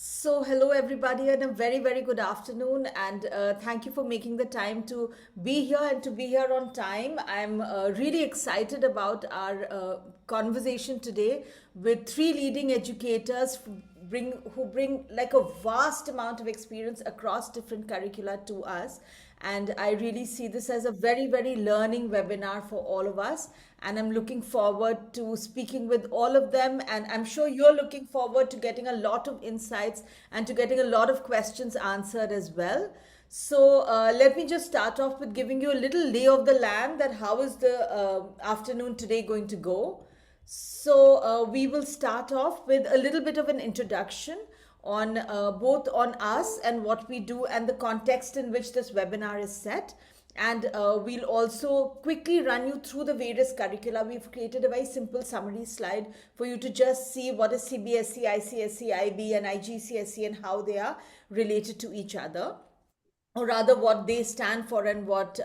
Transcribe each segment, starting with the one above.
Hello everybody, and a very, very good afternoon. And thank you for making the time to be here and to be here on time. I'm really excited about our conversation today with three leading educators who bring like a vast amount of experience across different curricula to us. And I really see this as a very, very learning webinar for all of us. And I'm looking forward to speaking with all of them. And I'm sure you're looking forward to getting a lot of insights and to getting a lot of questions answered as well. Let me just start off with giving you a little lay of the land that how is the afternoon today going to go. We will start off with a little bit of an introduction on both on us and what we do and the context in which this webinar is set. And we'll also quickly run you through the various curricula. We've created a very simple summary slide for you to just see what is CBSE, ICSE, IB, and IGCSE and how they are related to each other, or rather what they stand for, and what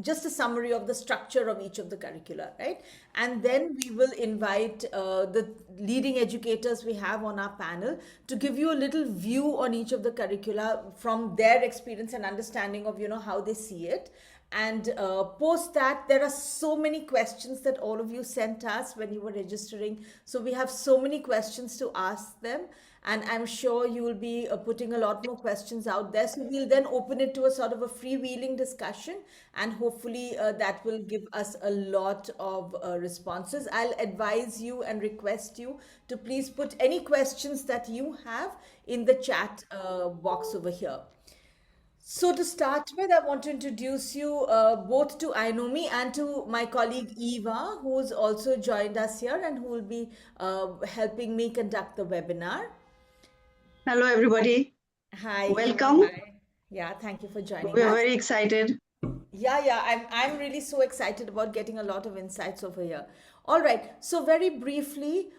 just a summary of the structure of each of the curricula, right? And then we will invite the leading educators we have on our panel to give you a little view on each of the curricula from their experience and understanding of how they see it. And post that, there are so many questions that all of you sent us when you were registering. So we have so many questions to ask them. And I'm sure you will be putting a lot more questions out there. So we'll then open it to a sort of a freewheeling discussion. And hopefully that will give us a lot of responses. I'll advise you and request you to please put any questions that you have in the chat box over here. So to start with, I want to introduce you both to Ainomi and to my colleague Eva, who's also joined us here and who will be helping me conduct the webinar. Hello, everybody. Hi, Welcome. Eva. Hi. Yeah, thank you for joining We are us. very excited. Yeah, I'm really so excited about getting a lot of insights over here. All right, so very briefly,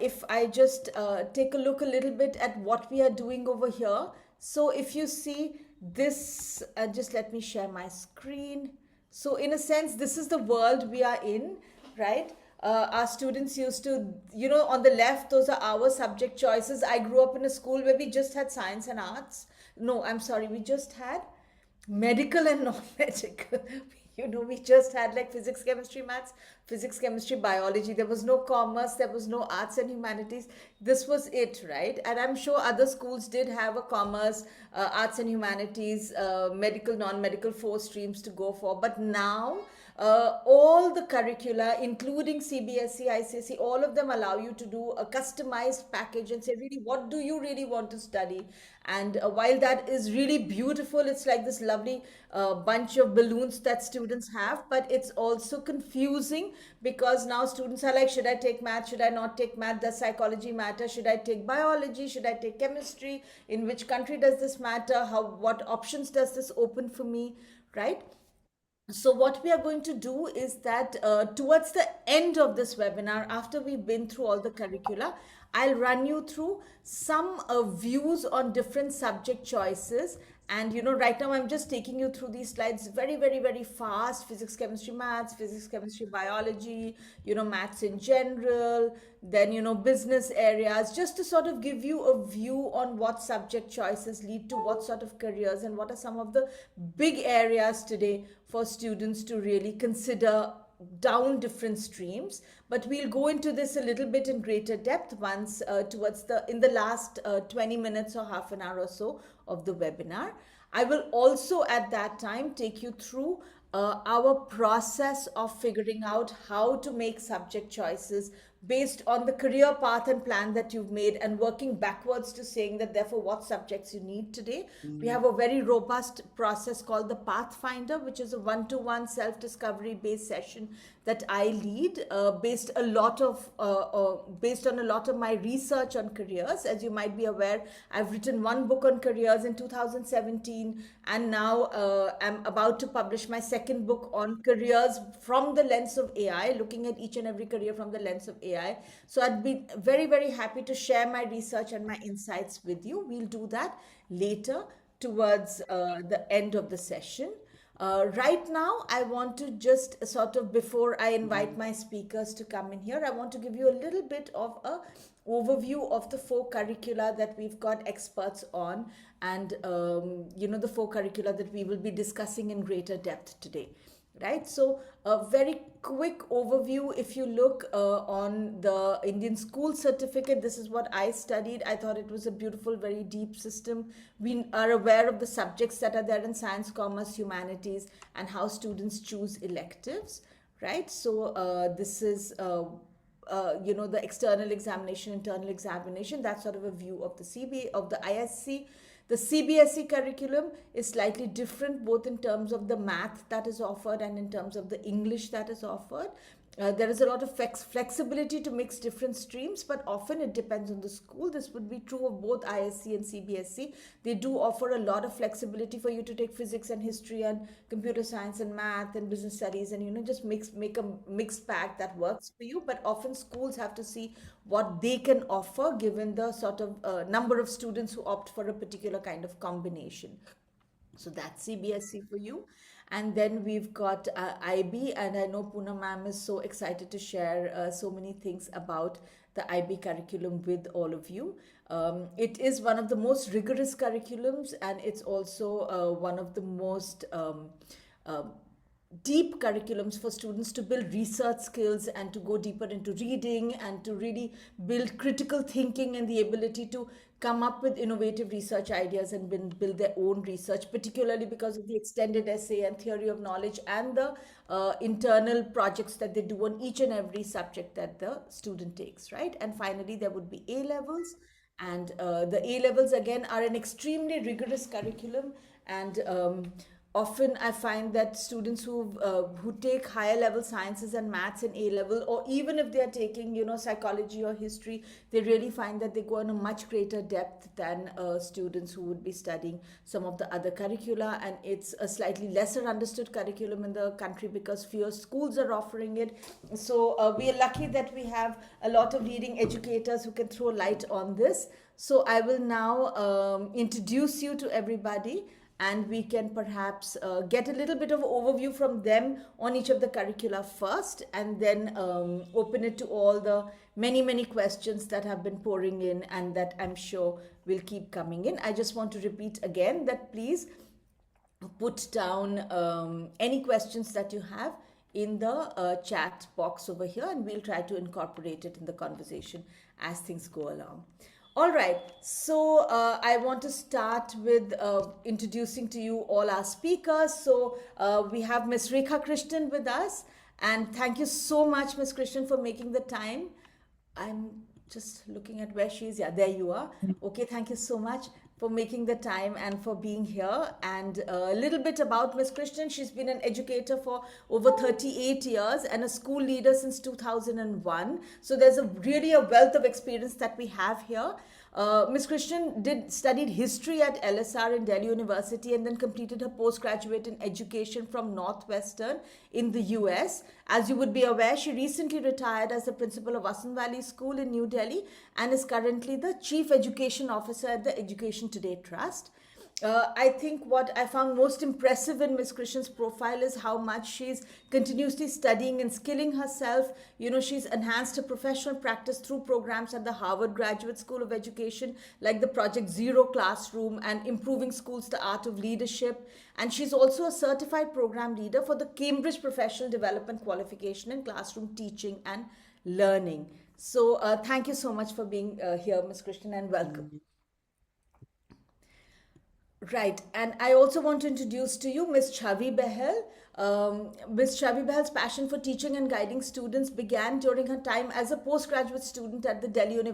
if I just take a look a little bit at what we are doing over here. So if you see this, just let me share my screen. So in a sense, this is the world we are in, right? Our students used to, on the left, those are our subject choices. I grew up in a school where we just had science and arts. No, I'm sorry, we just had medical and non-medical. We just had like physics, chemistry, maths, physics, chemistry, biology. There was no commerce, there was no arts and humanities. This was it, right? And I'm sure other schools did have a commerce, arts and humanities, medical, non-medical, four streams to go for. But now all the curricula, including CBSE, ICSE, all of them allow you to do a customized package and say, really, what do you really want to study? And while that is really beautiful, it's like this lovely bunch of balloons that students have, but it's also confusing because now students are like, should I take math? Should I not take math? Does psychology matter? Should I take biology? Should I take chemistry? In which country does this matter? What options does this open for me? Right? So what we are going to do is that towards the end of this webinar, after we've been through all the curricula, I'll run you through some views on different subject choices. And right now I'm just taking you through these slides very, very, very fast. Physics, chemistry, maths, physics, chemistry, biology, maths in general, then, business areas, just to sort of give you a view on what subject choices lead to what sort of careers and what are some of the big areas today for students to really consider down different streams. But we'll go into this a little bit in greater depth once towards in the last 20 minutes or half an hour or so of the webinar. I will also at that time take you through our process of figuring out how to make subject choices based on the career path and plan that you've made, and working backwards to saying that therefore what subjects you need today. We have a very robust process called the Pathfinder, which is a one-to-one self-discovery based session that I lead based on a lot of my research on careers. As you might be aware, I've written one book on careers in 2017, and now I'm about to publish my second book on careers from the lens of AI, looking at each and every career from the lens of AI. So I'd be very, very happy to share my research and my insights with you. We'll do that later towards the end of the session. Right now, I want to just sort of, before I invite my speakers to come in here, I want to give you a little bit of a overview of the four curricula that we've got experts on, and the four curricula that we will be discussing in greater depth today. Right, so a very quick overview. If you look on the Indian school certificate, this is what I studied. I thought it was a beautiful, very deep system. We are aware of the subjects that are there in science, commerce, humanities, and how students choose electives. Right, so this is the external examination, internal examination. That's sort of a view of the of the ISC. The CBSE curriculum is slightly different, both in terms of the math that is offered and in terms of the English that is offered. There is a lot of flexibility to mix different streams, but often it depends on the school. This would be true of both ISC and CBSE. They do offer a lot of flexibility for you to take physics and history and computer science and math and business studies, and just make a mixed bag that works for you. But often schools have to see what they can offer given the sort of number of students who opt for a particular kind of combination. So that's CBSE for you. And then we've got IB, and I know Poonam Ma'am is so excited to share so many things about the IB curriculum with all of you. It is one of the most rigorous curriculums, and it's also one of the most deep curriculums for students to build research skills and to go deeper into reading and to really build critical thinking and the ability to come up with innovative research ideas and build their own research, particularly because of the extended essay and theory of knowledge and the internal projects that they do on each and every subject that the student takes, right? And finally, there would be A levels. And the A levels again are an extremely rigorous curriculum, and often I find that students who take higher level sciences and maths in A level, or even if they are taking psychology or history, they really find that they go in a much greater depth than students who would be studying some of the other curricula. And it's a slightly lesser understood curriculum in the country because fewer schools are offering it. So we are lucky that we have a lot of leading educators who can throw light on this. So I will now introduce you to everybody, and we can perhaps get a little bit of overview from them on each of the curricula first, and then open it to all the many questions that have been pouring in and that I'm sure will keep coming in. I just want to repeat again that please put down any questions that you have in the chat box over here, and we'll try to incorporate it in the conversation as things go along. All right, so I want to start with introducing to you all our speakers. So we have Miss Rekha Krishnan with us, and thank you so much, Miss Krishnan, for making the time. I'm just looking at where she is. Yeah, there you are. Okay, thank you so much for making the time and for being here. And a little bit about Miss Krishnan. She's been an educator for over 38 years and a school leader since 2001. So there's really a wealth of experience that we have here. Ms. Krishnan studied history at LSR in Delhi University and then completed her postgraduate in education from Northwestern in the US. As you would be aware, she recently retired as the principal of Vasant Valley School in New Delhi and is currently the Chief Education Officer at the Education Today Trust. I think what I found most impressive in Ms. Krishnan's profile is how much she's continuously studying and skilling herself. She's enhanced her professional practice through programs at the Harvard Graduate School of Education, like the Project Zero Classroom and Improving Schools the Art of Leadership. And she's also a certified program leader for the Cambridge Professional Development Qualification in Classroom Teaching and Learning. So thank you so much for being here, Ms. Krishnan, and welcome. Right, and I also want to introduce to you Miss Chavi Behl. Miss Chavi Behl's passion for teaching and guiding students began during her time as a postgraduate student at the Delhi at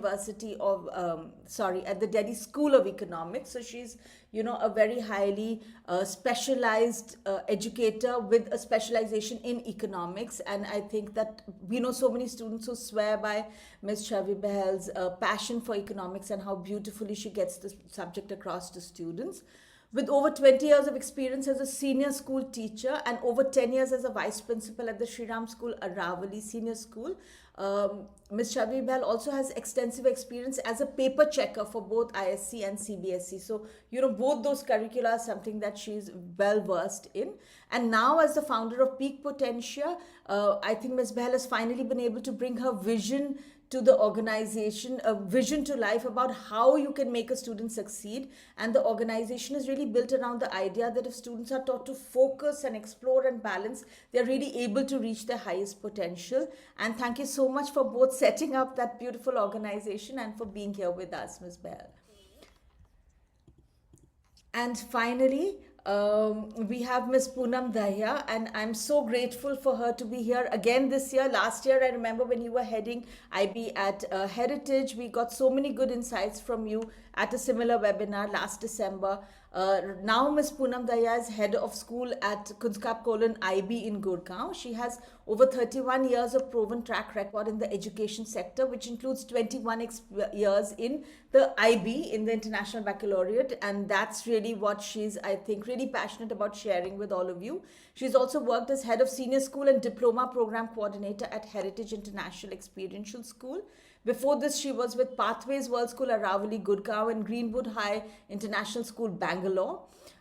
the Delhi School of Economics. So she's, a very highly specialized educator with a specialization in economics. And I think that we know so many students who swear by Miss Chavi Behl's passion for economics and how beautifully she gets the subject across to students. With over 20 years of experience as a senior school teacher and over 10 years as a vice principal at the Shriram School, Aravali Senior School, Ms. Chavi Behl also has extensive experience as a paper checker for both ISC and CBSE. So, both those curricula are something that she's well versed in. And now, as the founder of Peak Potentia, I think Ms. Behl has finally been able to bring her vision to the organization, a vision to life about how you can make a student succeed. And the organization is really built around the idea that if students are taught to focus and explore and balance, they're really able to reach their highest potential. And thank you so much for both setting up that beautiful organization and for being here with us, Ms. Behl. And finally, we have Miss Poonam Dahiya, and I'm so grateful for her to be here again this year. Last year, I remember when you were heading IB at Heritage, we got so many good insights from you at a similar webinar last December. Now, Miss Poonam Dahiya is head of school at Kunskapsskolan IB in Gurgaon. She has over 31 years of proven track record in the education sector, which includes 21 years in the IB, in the International Baccalaureate. And that's really what she's, I think, really passionate about sharing with all of you. She's also worked as head of senior school and diploma program coordinator at Heritage International Experiential School. Before this, she was with Pathways World School, Aravali, Gurgaon, and Greenwood High International School, Bangalore.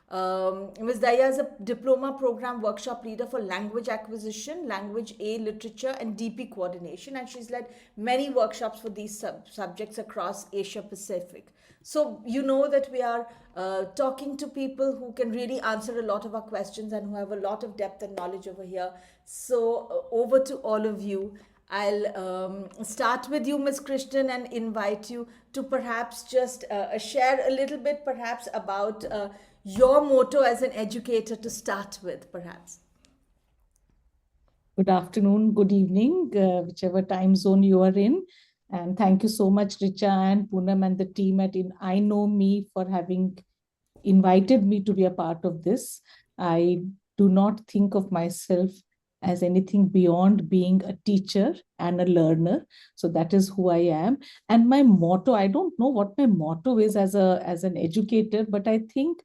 Ms. Dahiya is a diploma program workshop leader for language acquisition, language A literature, and DP coordination, and she's led many workshops for these subjects across Asia Pacific. So you know that we are talking to people who can really answer a lot of our questions and who have a lot of depth and knowledge over here. So over to all of you. I'll start with you, Ms. Krishnan, and invite you to perhaps just share a little bit, perhaps, about your motto as an educator to start with, perhaps. Good afternoon, good evening, whichever time zone you are in. And thank you so much, Richa and Poonam and the team at I Know Me for having invited me to be a part of this. I do not think of myself as anything beyond being a teacher and a learner. So that is who I am. And my motto, I don't know what my motto is as an educator, but I think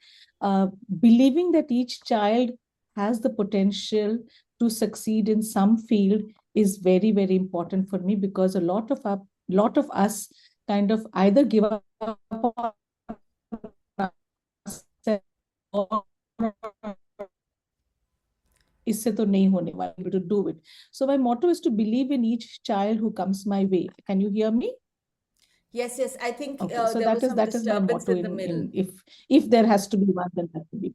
believing that each child has the potential to succeed in some field is very, very important for me, because a lot of us kind of either give up or इससे तो नहीं होने वाला, to do it. So my motto is to believe in each child who comes my way. Can you hear me? Yes, I think okay, so there was some that is my motto in the middle. If there has to be one, then that will be.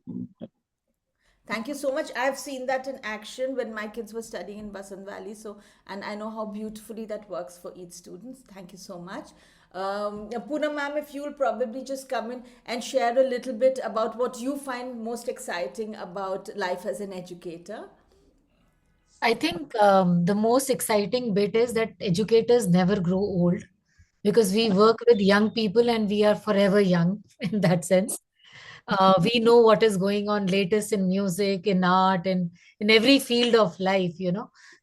Thank you so much. I've seen that in action when my kids were studying in Vasant Valley. So, and I know how beautifully that works for each student. Thank you so much. Poonam ma'am, if you'll probably just come in and share a little bit about what you find most exciting about life as an educator. I think the most exciting bit is that educators never grow old, because we work with young people and we are forever young in that sense. We know what is going on latest in music, in art, and in every field of life,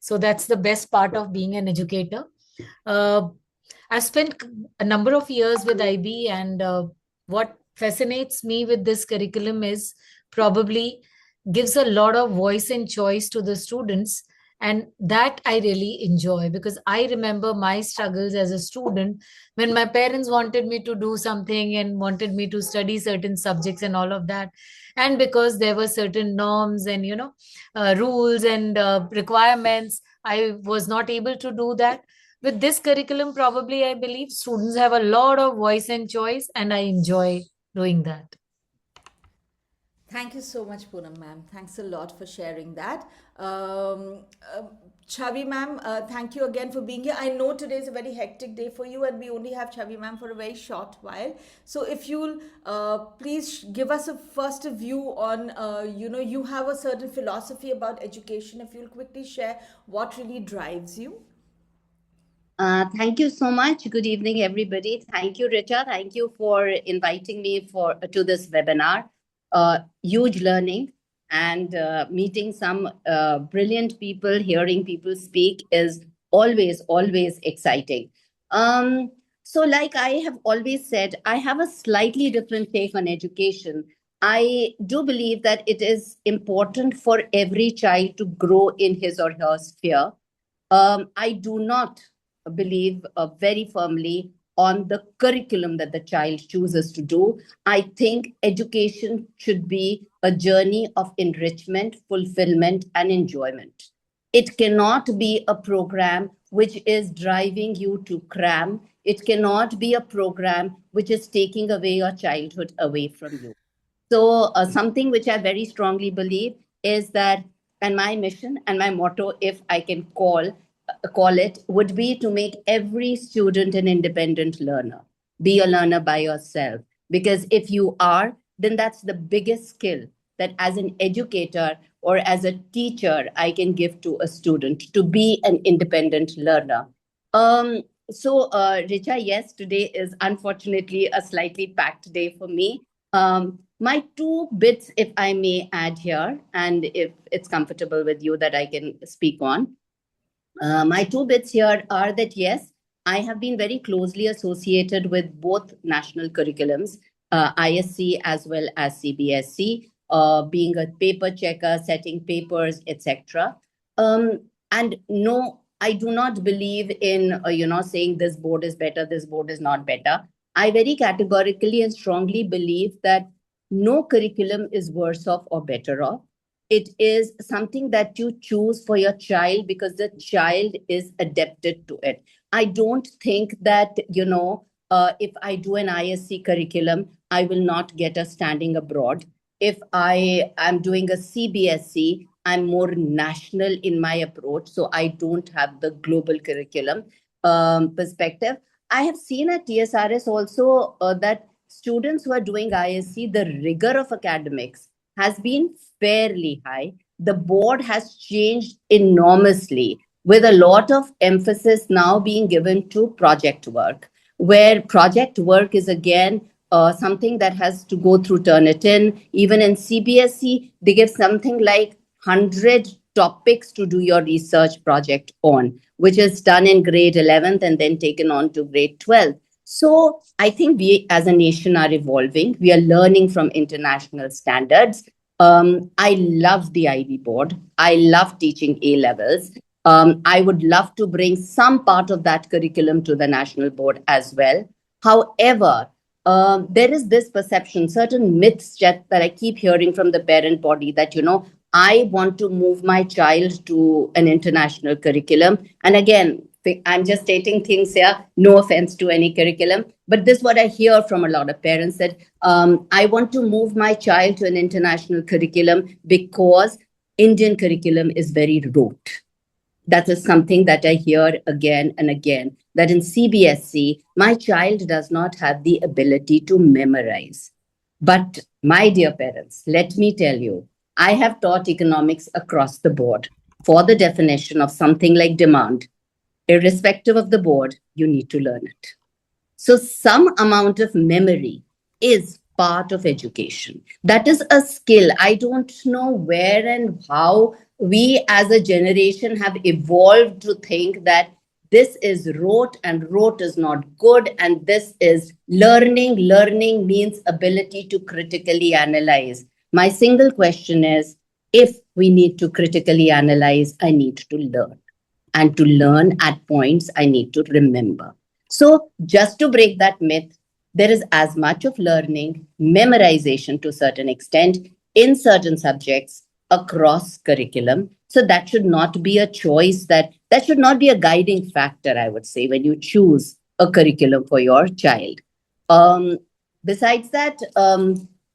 So that's the best part of being an educator. I've spent a number of years with IB, and what fascinates me with this curriculum is probably gives a lot of voice and choice to the students. And that I really enjoy, because I remember my struggles as a student when my parents wanted me to do something and wanted me to study certain subjects and all of that. And because there were certain norms and, rules and requirements, I was not able to do that. With this curriculum, probably I believe students have a lot of voice and choice, and I enjoy doing that. Thank you so much, Poonam ma'am. Thanks a lot for sharing that. Chavi ma'am, thank you again for being here. I know today is a very hectic day for you, and we only have Chavi ma'am for a very short while. So if you'll please give us a first view on, you have a certain philosophy about education. If you'll quickly share what really drives you. Thank you so much. Good evening, everybody. Thank you, Richa. Thank you for inviting me to this webinar. Huge learning, and meeting some brilliant people, hearing people speak is always exciting. So like I have always said, I have a slightly different take on education. I do believe that it is important for every child to grow in his or her sphere. I do not believe very firmly on the curriculum that the child chooses to do. I think education should be a journey of enrichment, fulfillment, and enjoyment. It cannot be a program which is driving you to cram. It cannot be a program which is taking away your childhood away from you. So, something which I very strongly believe is that, and my mission and my motto, if I can call it, would be to make every student an independent learner. Be a learner by yourself, because if you are, then that's the biggest skill that, as an educator or as a teacher, I can give to a student, to be an independent learner. Richa, yes, today is unfortunately a slightly packed day for me. My two bits, if I may add here, and if it's comfortable with you that I can speak on, my two bits here are that yes, I have been very closely associated with both national curriculums, ISC as well as CBSE, being a paper checker, setting papers, etc. And no, I do not believe in saying this board is better, this board is not better. I very categorically and strongly believe that no curriculum is worse off or better off. It is something that you choose for your child because the child is adapted to it. I don't think that, if I do an ISC curriculum, I will not get a standing abroad. If I am doing a CBSE, I'm more national in my approach. So I don't have the global curriculum perspective. I have seen at TSRS also that students who are doing ISC, the rigor of academics has been fairly high. The board has changed enormously, with a lot of emphasis now being given to project work, where project work is again something that has to go through Turnitin. Even in CBSE, they give something like 100 topics to do your research project on, which is done in grade 11th and then taken on to grade 12th. So I think we as a nation are evolving. We are learning from international standards. I love the IB board. I love teaching A levels. I would love to bring some part of that curriculum to the national board as well. However, there is this perception, certain myths that I keep hearing from the parent body that, I want to move my child to an international curriculum. And again, I'm just stating things here, no offense to any curriculum, but this is what I hear from a lot of parents that I want to move my child to an international curriculum because Indian curriculum is very rote. That is something that I hear again and again, that in CBSE, my child does not have the ability to memorize. But my dear parents, let me tell you, I have taught economics across the board. For the definition of something like demand, irrespective of the board, you need to learn it. So some amount of memory is part of education. That is a skill. I don't know where and how we as a generation have evolved to think that this is rote and rote is not good, and this is learning. Learning means ability to critically analyze. My single question is, if we need to critically analyze, I need to learn. And to learn at points, I need to remember. So just to break that myth, there is as much of learning, memorization to a certain extent in certain subjects across curriculum. So that should not be a choice, that should not be a guiding factor, I would say, when you choose a curriculum for your child. Besides that,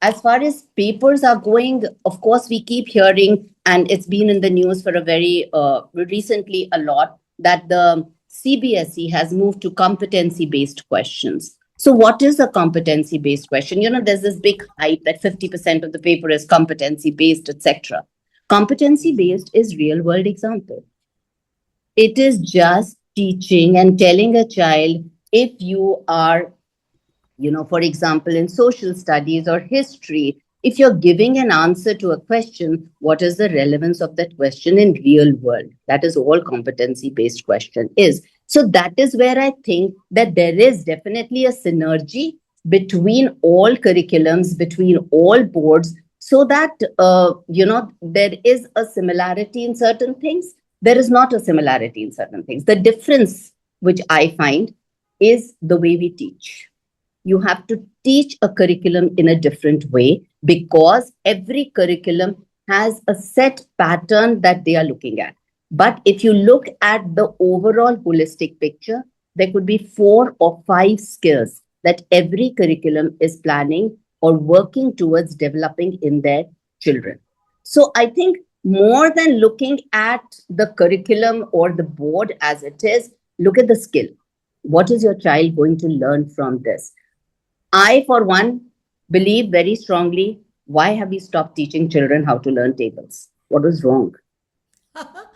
as far as papers are going, of course, we keep hearing, and it's been in the news for a very recently a lot, that the CBSE has moved to competency-based questions. So what is a competency-based question? There's this big hype that 50% of the paper is competency-based, etc. Competency-based is real-world example. It is just teaching and telling a child, if you are, for example, in social studies or history, if you're giving an answer to a question, what is the relevance of that question in real world? That is all competency-based question is. So that is where I think that there is definitely a synergy between all curriculums, between all boards, so that, there is a similarity in certain things. There is not a similarity in certain things. The difference which I find, is the way we teach. You have to teach a curriculum in a different way because every curriculum has a set pattern that they are looking at. But if you look at the overall holistic picture, there could be 4 or 5 skills that every curriculum is planning or working towards developing in their children. So I think more than looking at the curriculum or the board as it is, look at the skill. What is your child going to learn from this? I, for one, believe very strongly, why have we stopped teaching children how to learn tables? What was wrong?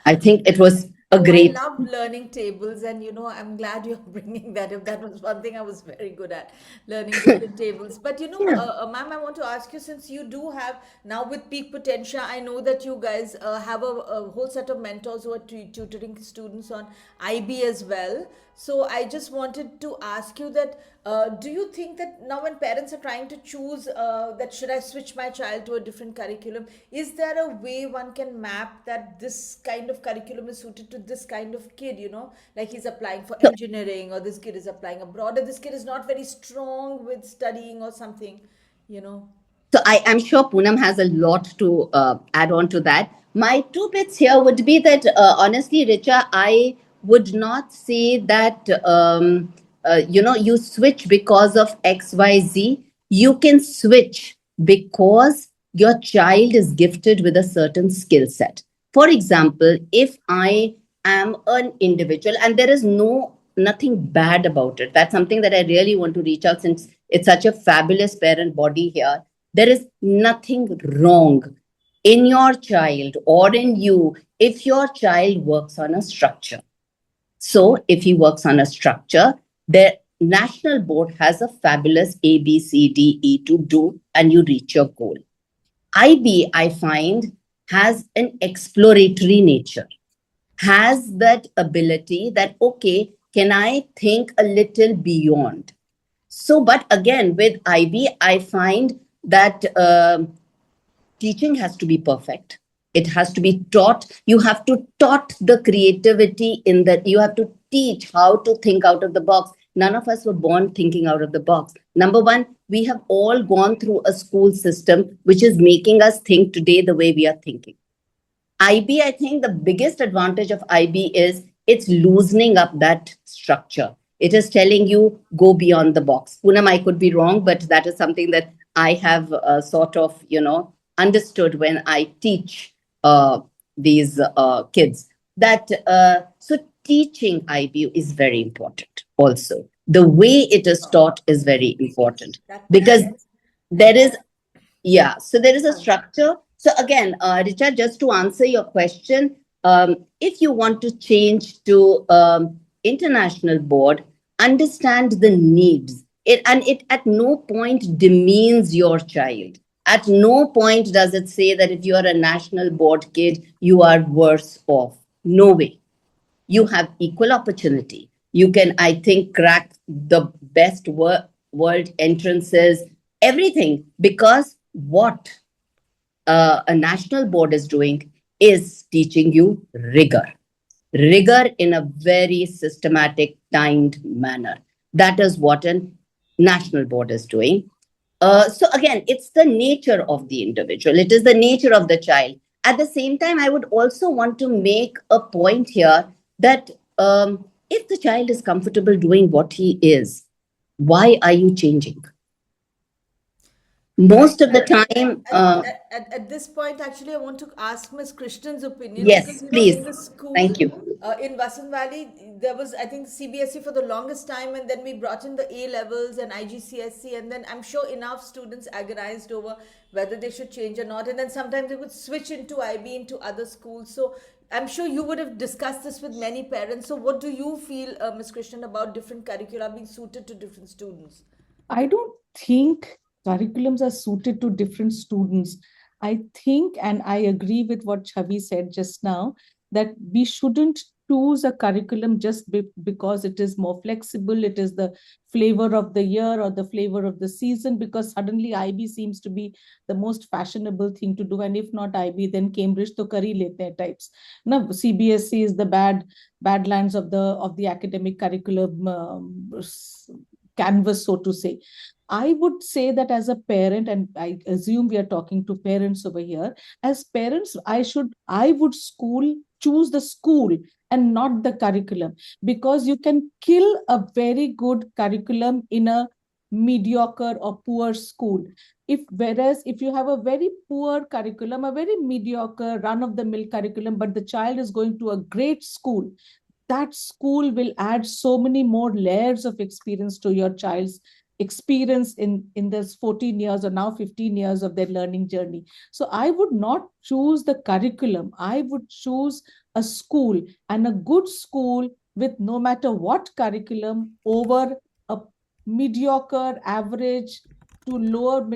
I think it was a Oh, I great. love learning tables, and I'm glad you're bringing that up. That was one thing I was very good at, learning different tables. But Yeah. ma'am, I want to ask you, since you do have now with Peak Potentia, I know that you guys have a whole set of mentors who are tutoring students on IB as well. So I just wanted to ask you that do you think that now when parents are trying to choose that should I switch my child to a different curriculum, is there a way one can map that this kind of curriculum is suited to this kind of kid, like he's applying for So, engineering, or this kid is applying abroad, or this kid is not very strong with studying or something, you know? so I am sure Poonam has a lot to add on to that. My 2 bits here would be that honestly, Richa, I would not say that you switch because of X, Y, Z. You can switch because your child is gifted with a certain skill set. For example, if I am an individual, and there is nothing bad about it. That's something that I really want to reach out, since it's such a fabulous parent body here. There is nothing wrong in your child or in you if your child works on a structure. So, if he works on a structure, the national board has a fabulous A, B, C, D, E to do, and you reach your goal. IB, I find, has an exploratory nature, has that ability that, okay, can I think a little beyond? So, but again, with IB, I find that teaching has to be perfect. It has to be taught. You have to taught the creativity in that. You have to teach how to think out of the box. None of us were born thinking out of the box. Number one, we have all gone through a school system which is making us think today the way we are thinking. IB, I think the biggest advantage of IB is it's loosening up that structure. It is telling you go beyond the box. Poonam, I could be wrong, but that is something that I have sort of, understood when I teach these kids. That so teaching IB is very important. Also, the way it is taught is very important That makes because sense. there And is that, yeah, so there is a structure. So again, Richa, just to answer your question, if you want to change to international board, understand the needs. It at no point demeans your child. At no point does it say that if you are a national board kid, you are worse off. No way. You have equal opportunity. You can, I think, crack the best world entrances, everything, because what a national board is doing is teaching you rigor in a very systematic, timed manner. That is what a national board is doing. So again, it's the nature of the individual. It is the nature of the child. At the same time, I would also want to make a point here that if the child is comfortable doing what he is, why are you changing? right, Most of the right. time, At this point, actually, I want to ask Ms. Krishnan's opinion because, yes, please. in the school, Thank you. in Vasant Valley, there was, I think, CBSE for the longest time, and then we brought in the A levels and IGCSE, and then I'm sure enough students agonized over whether they should change or not, and then sometimes they would switch into IB into other schools. So I'm sure you would have discussed this with many parents. So, what do you feel, Ms. Krishnan, about different curricula being suited to different students? I don't think curriculums are suited to different students. I think, and I agree with what Chavi said just now, that we shouldn't choose a curriculum just because it is more flexible, it is the flavor of the year or the flavor of the season, because suddenly IB seems to be the most fashionable thing to do, and if not IB, then Cambridge to kar hi lete hain types. Now, CBSE is the badlands of the academic curriculum canvas, so to say. I would say that as a parent, and I assume we are talking to parents over here, as parents, I would choose the school and not the curriculum, because you can kill a very good curriculum in a mediocre or poor school. Whereas if you have a very poor curriculum, a very mediocre run-of-the-mill curriculum, but the child is going to a great school, that school will add so many more layers of experience to your child's experience in this 14 years or now 15 years of their learning journey. So I would not choose the curriculum. I would choose a school, and a good school with no matter what curriculum over a mediocre, average to lower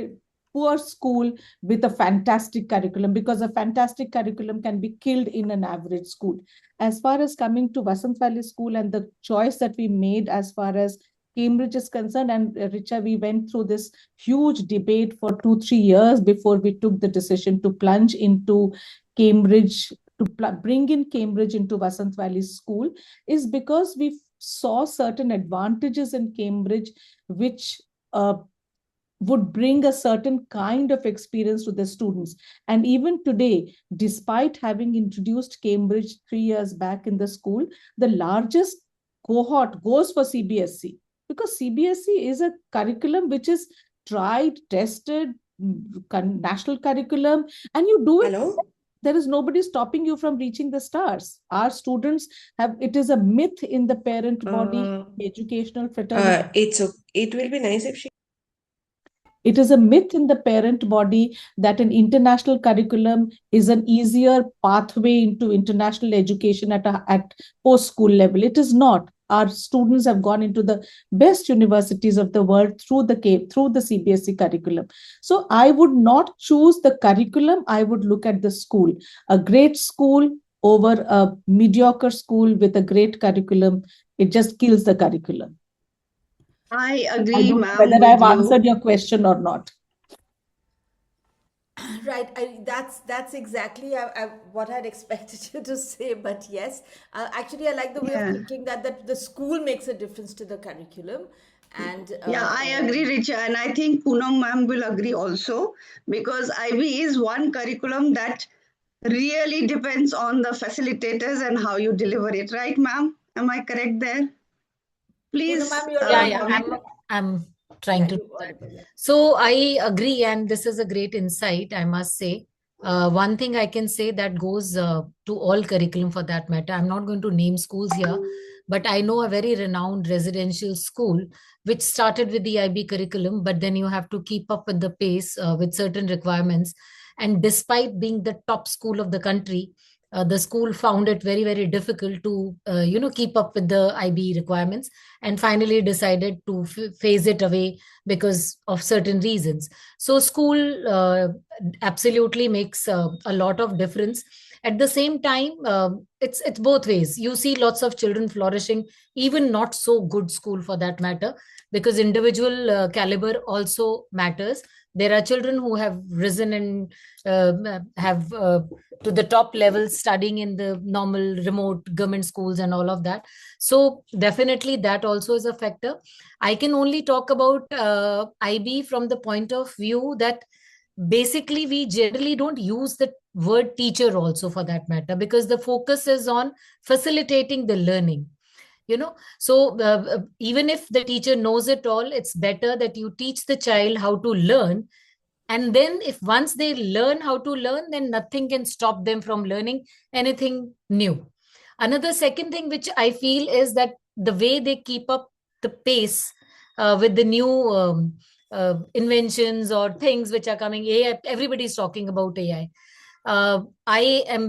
poor school with a fantastic curriculum, because a fantastic curriculum can be killed in an average school. As far as coming to Vasant Valley School and the choice that we made as far as Cambridge is concerned, and Richa, we went through this huge debate for 2-3 years before we took the decision to plunge into Cambridge, to bring in Cambridge into Vasant Valley School, is because we saw certain advantages in Cambridge which would bring a certain kind of experience to the students. And even today, despite having introduced Cambridge 3 years back in the school, the largest cohort goes for CBSE, because CBSE is a curriculum which is tried, tested, national curriculum, and you do it. Hello? There is nobody stopping you from reaching the stars. Our students it is a myth in the parent body, educational fraternity. It will be nice if she. It is a myth in the parent body that an international curriculum is an easier pathway into international education at post-school level. It is not. Our students have gone into the best universities of the world through the CBSE curriculum. So I would not choose the curriculum. I would look at the school. A great school over a mediocre school with a great curriculum, it just kills the curriculum. I I agree, don't know ma'am, whether with I've you. answered your question or not. Right, that's exactly what I'd expected you to say, but yes, actually, I like the way Yeah. of thinking that the school makes a difference to the curriculum, and Yeah, I agree, Richa, and I think Poonam ma'am will agree also, because IB is one curriculum that really depends on the facilitators and how you deliver it, right, ma'am? Am I correct there? Please Poonam ma'am, you're Yeah, audible. I'm trying to do you're that. audible, yeah. So I agree, and this is a great insight, I must say. One thing I can say that goes to all curriculum for that matter. I'm not going to name schools here, but I know a very renowned residential school which started with the IB curriculum, but then you have to keep up with the pace with certain requirements. And despite being the top school of the country, the school found it very, very difficult to, keep up with the IB requirements, and finally decided to phase it away because of certain reasons. So school absolutely makes a lot of difference. At the same time, it's both ways. You see lots of children flourishing, even not so good school for that matter, because individual caliber also matters. There are children who have risen and have to the top level studying in the normal remote government schools and all of that. So definitely that also is a factor. I can only talk about IB from the point of view that basically we generally don't use the word teacher also for that matter, because the focus is on facilitating the learning. So even if the teacher knows it all, it's better that you teach the child how to learn, and then if once they learn how to learn, then nothing can stop them from learning anything new. Another second thing which I feel is that the way they keep up the pace with the new inventions or things which are coming. AI, everybody's talking about AI.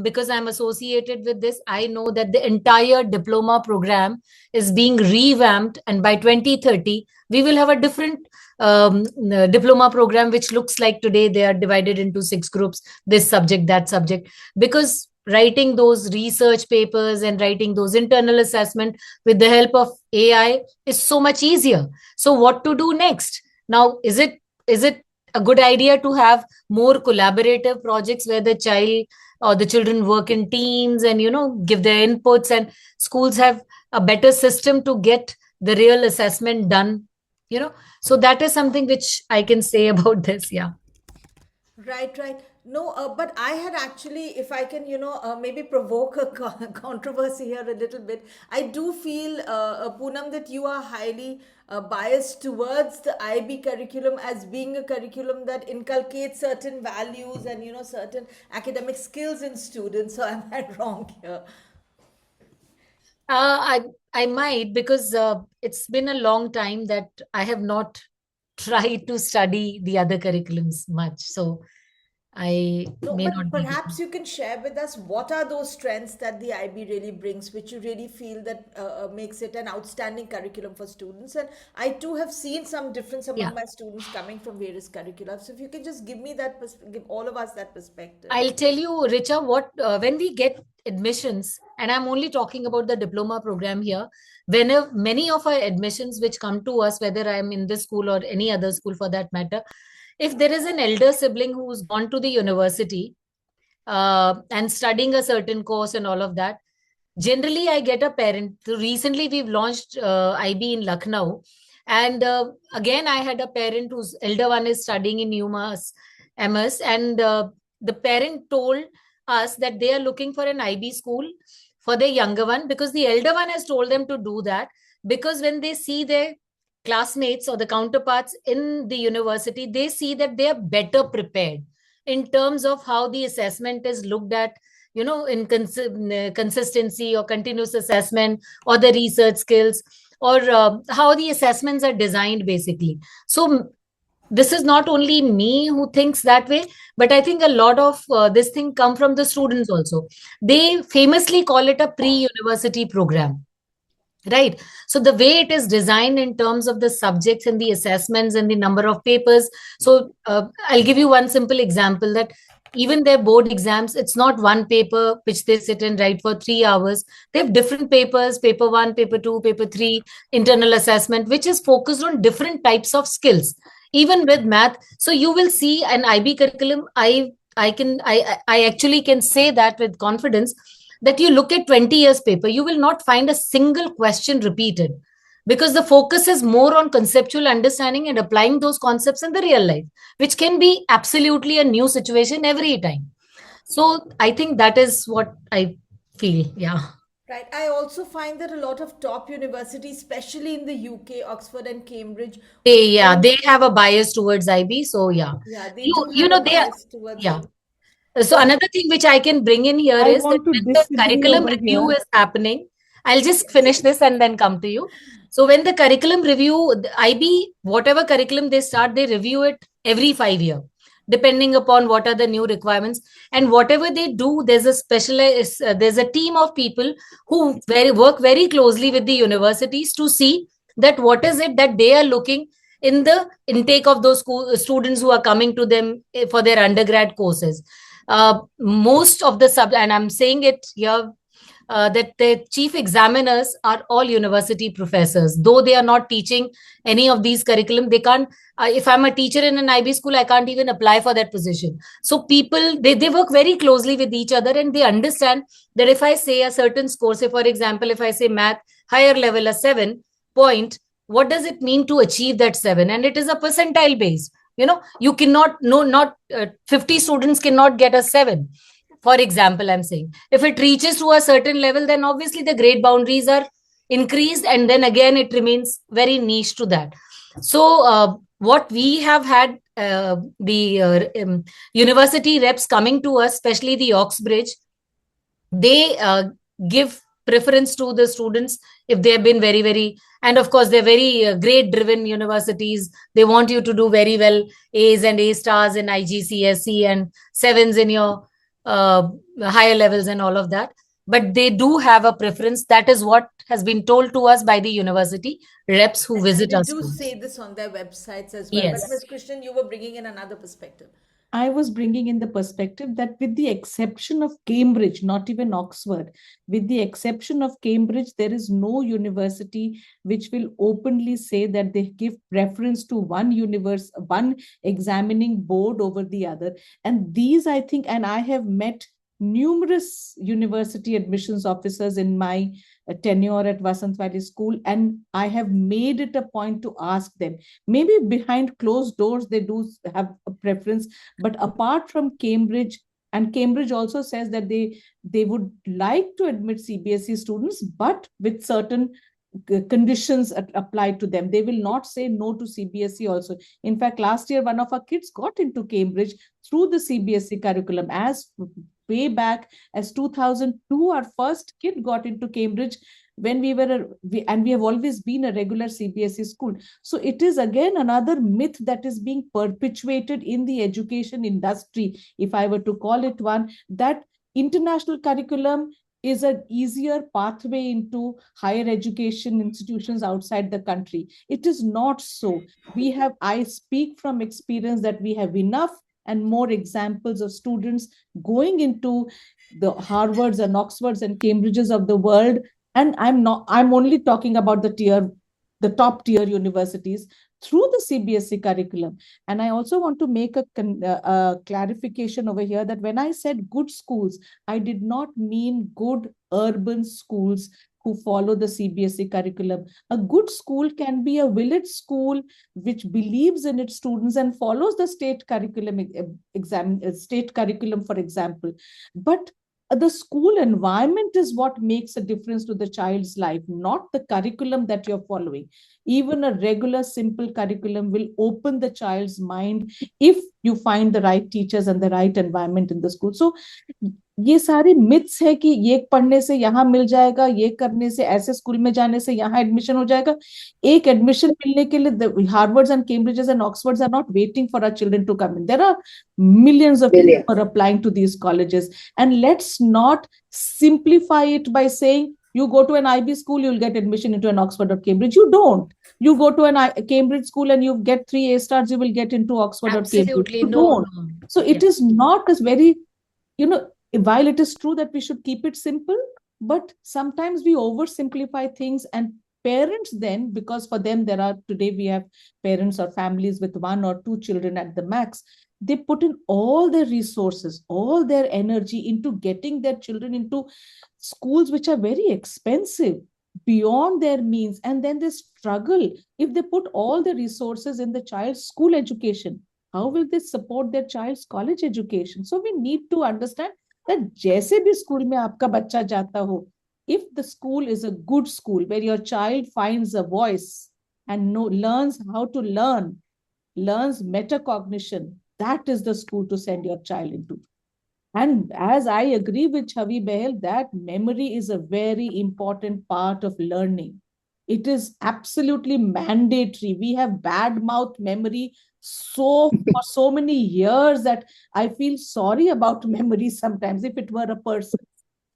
Because I'm associated with this, I know that the entire diploma program is being revamped, and by 2030 we will have a different diploma program which looks like today they are divided into 6 groups, this subject, that subject, because writing those research papers and writing those internal assessment with the help of AI is so much easier. So what to do next? Now, is it a good idea to have more collaborative projects where the child or the children work in teams and give their inputs, and schools have a better system to get the real assessment done? So that is something which I can say about this. Yeah. Right, right. No, but I had actually, if I can, maybe provoke a controversy here a little bit. I do feel, Poonam, that you are highly biased towards the IB curriculum as being a curriculum that inculcates certain values and, certain academic skills in students. So am I wrong here? I might, because it's been a long time that I have not tried to study the other curriculums much. So I No, may but not be able to. perhaps you can share with us what are those strengths that the IB really brings, which you really feel that makes it an outstanding curriculum for students. And I too have seen some difference Yeah. among my students coming from various curricula. So if you can just give me that, give all of us that perspective. I'll tell you, Richa, what when we get admissions, and I'm only talking about the diploma program here, when many of our admissions which come to us, whether I'm in this school or any other school for that matter, if there is an elder sibling who's gone to the university and studying a certain course and all of that, generally I get a parent. So recently we've launched IB in Lucknow, and again I had a parent whose elder one is studying in UMass MS, and the parent told us that they are looking for an IB school for their younger one, because the elder one has told them to do that, because when they see their classmates or the counterparts in the university, they see that they are better prepared in terms of how the assessment is looked at, in consistency or continuous assessment, or the research skills, or how the assessments are designed basically. So this is not only me who thinks that way, but I think a lot of this thing come from the students also. They famously call it a pre-university program. Right. So the way it is designed in terms of the subjects and the assessments and the number of papers. So I'll give you one simple example, that even their board exams, it's not one paper which they sit and write for 3 hours. They have different papers, paper one, paper two, paper three, internal assessment, which is focused on different types of skills, even with math. So you will see an IB curriculum. I actually can say that with confidence, that you look at 20 years paper, you will not find a single question repeated, because the focus is more on conceptual understanding and applying those concepts in the real life, which can be absolutely a new situation every time. So I think that is what I feel. Yeah. Right. I also find that a lot of top universities, especially in the UK, Oxford and Cambridge, They have a bias towards IB. So yeah, yeah, they you do you have know a they are, bias towards yeah. it. So another thing which I can bring in here I is that want to when the disagree curriculum over review here. is happening, I'll just finish this and then come to you. So when the curriculum review, the IB, whatever curriculum they start, they review it every 5 years, depending upon what are the new requirements. And whatever they do, there's a specialized, there's a team of people who work very closely with the universities to see that what is it that they are looking in the intake of those students who are coming to them for their undergrad courses. Most of the and I'm saying it here, that the chief examiners are all university professors, though they are not teaching any of these curriculum. They can't, if I'm a teacher in an IB school, I can't even apply for that position. So people, they work very closely with each other, and they understand that if I say a certain score, say for example, if I say math higher level a 7 point, what does it mean to achieve that 7? And it is a percentile based. You cannot, no, not 50 students cannot get a 7. For example, I'm saying if it reaches to a certain level, then obviously the grade boundaries are increased, and then again it remains very niche to that. So what we have had, the university reps coming to us, especially the Oxbridge, they give preference to the students if they have been very, very, and of course they're very grade driven universities. They want you to do very well, A's and A stars in IGCSE and 7s in your higher levels and all of that. But they do have a preference. That is what has been told to us by the university reps who And visit they our do schools. say this on their websites as well. But Yes. Ms. Krishnan, you were bringing in another perspective. I was bringing in the perspective that with the exception of Cambridge, not even Oxford, with the exception of Cambridge, there is no university which will openly say that they give preference to one examining board over the other. And these, I think, and I have met numerous university admissions officers in my tenure at Vasant Valley School, and I have made it a point to ask them. Maybe behind closed doors, they do have a preference, but apart from Cambridge, and Cambridge also says that they would like to admit CBSE students, but with certain conditions applied to them. They will not say no to CBSE also. In fact, last year, one of our kids got into Cambridge through the CBSE curriculum. As way back as 2002, our first kid got into Cambridge when we have always been a regular CBSE school. So it is again another myth that is being perpetuated in the education industry, if I were to call it one, that international curriculum is an easier pathway into higher education institutions outside the country. It is not so. I speak from experience that we have enough and more examples of students going into the Harvards and Oxfords and Cambridges of the world. And I'm only talking about the top tier universities through the CBSE curriculum. And I also want to make a clarification over here that when I said good schools, I did not mean good urban schools who follow the CBSE curriculum. A good school can be a village school which believes in its students and follows the state curriculum for example. But the school environment is what makes a difference to the child's life, not the curriculum that you're following. Even a regular, simple curriculum will open the child's mind if you find the right teachers and the right environment in the school. So, ये सारे myths है कि ये पढ़ने से यहाँ मिल जाएगा, ये करने से, ऐसे स्कूल में जाने से यहाँ एडमिशन हो जाएगा. एक एडमिशन मिलने के लिए Harvards and Cambridges and Oxfords are not waiting for our children to come in. There are millions of people who are applying to these colleges. And let's not simplify it by saying you go to an IB school, you'll get admission into an Oxford or Cambridge. You don't. You go to a Cambridge school and you get 3 A stars, you will get into Oxford or Cambridge. Absolutely You no. don't. So it is not as very, while it is true that we should keep it simple, but sometimes we oversimplify things, and parents then, because for them today we have parents or families with 1 or 2 children at the max, they put in all their resources, all their energy into getting their children into schools which are very expensive, beyond their means, and then they struggle. If they put all the resources in the child's school education, how will they support their child's college education? So we need to understand that जैसे भी school में आपका बच्चा जाता हो, if the school is a good school where your child finds a voice and learns how to learn, learns metacognition, that is the school to send your child into. And as I agree with Chavi Behl, that memory is a very important part of learning. It is absolutely mandatory. We have bad mouth memory for so many years that I feel sorry about memory sometimes if it were a person.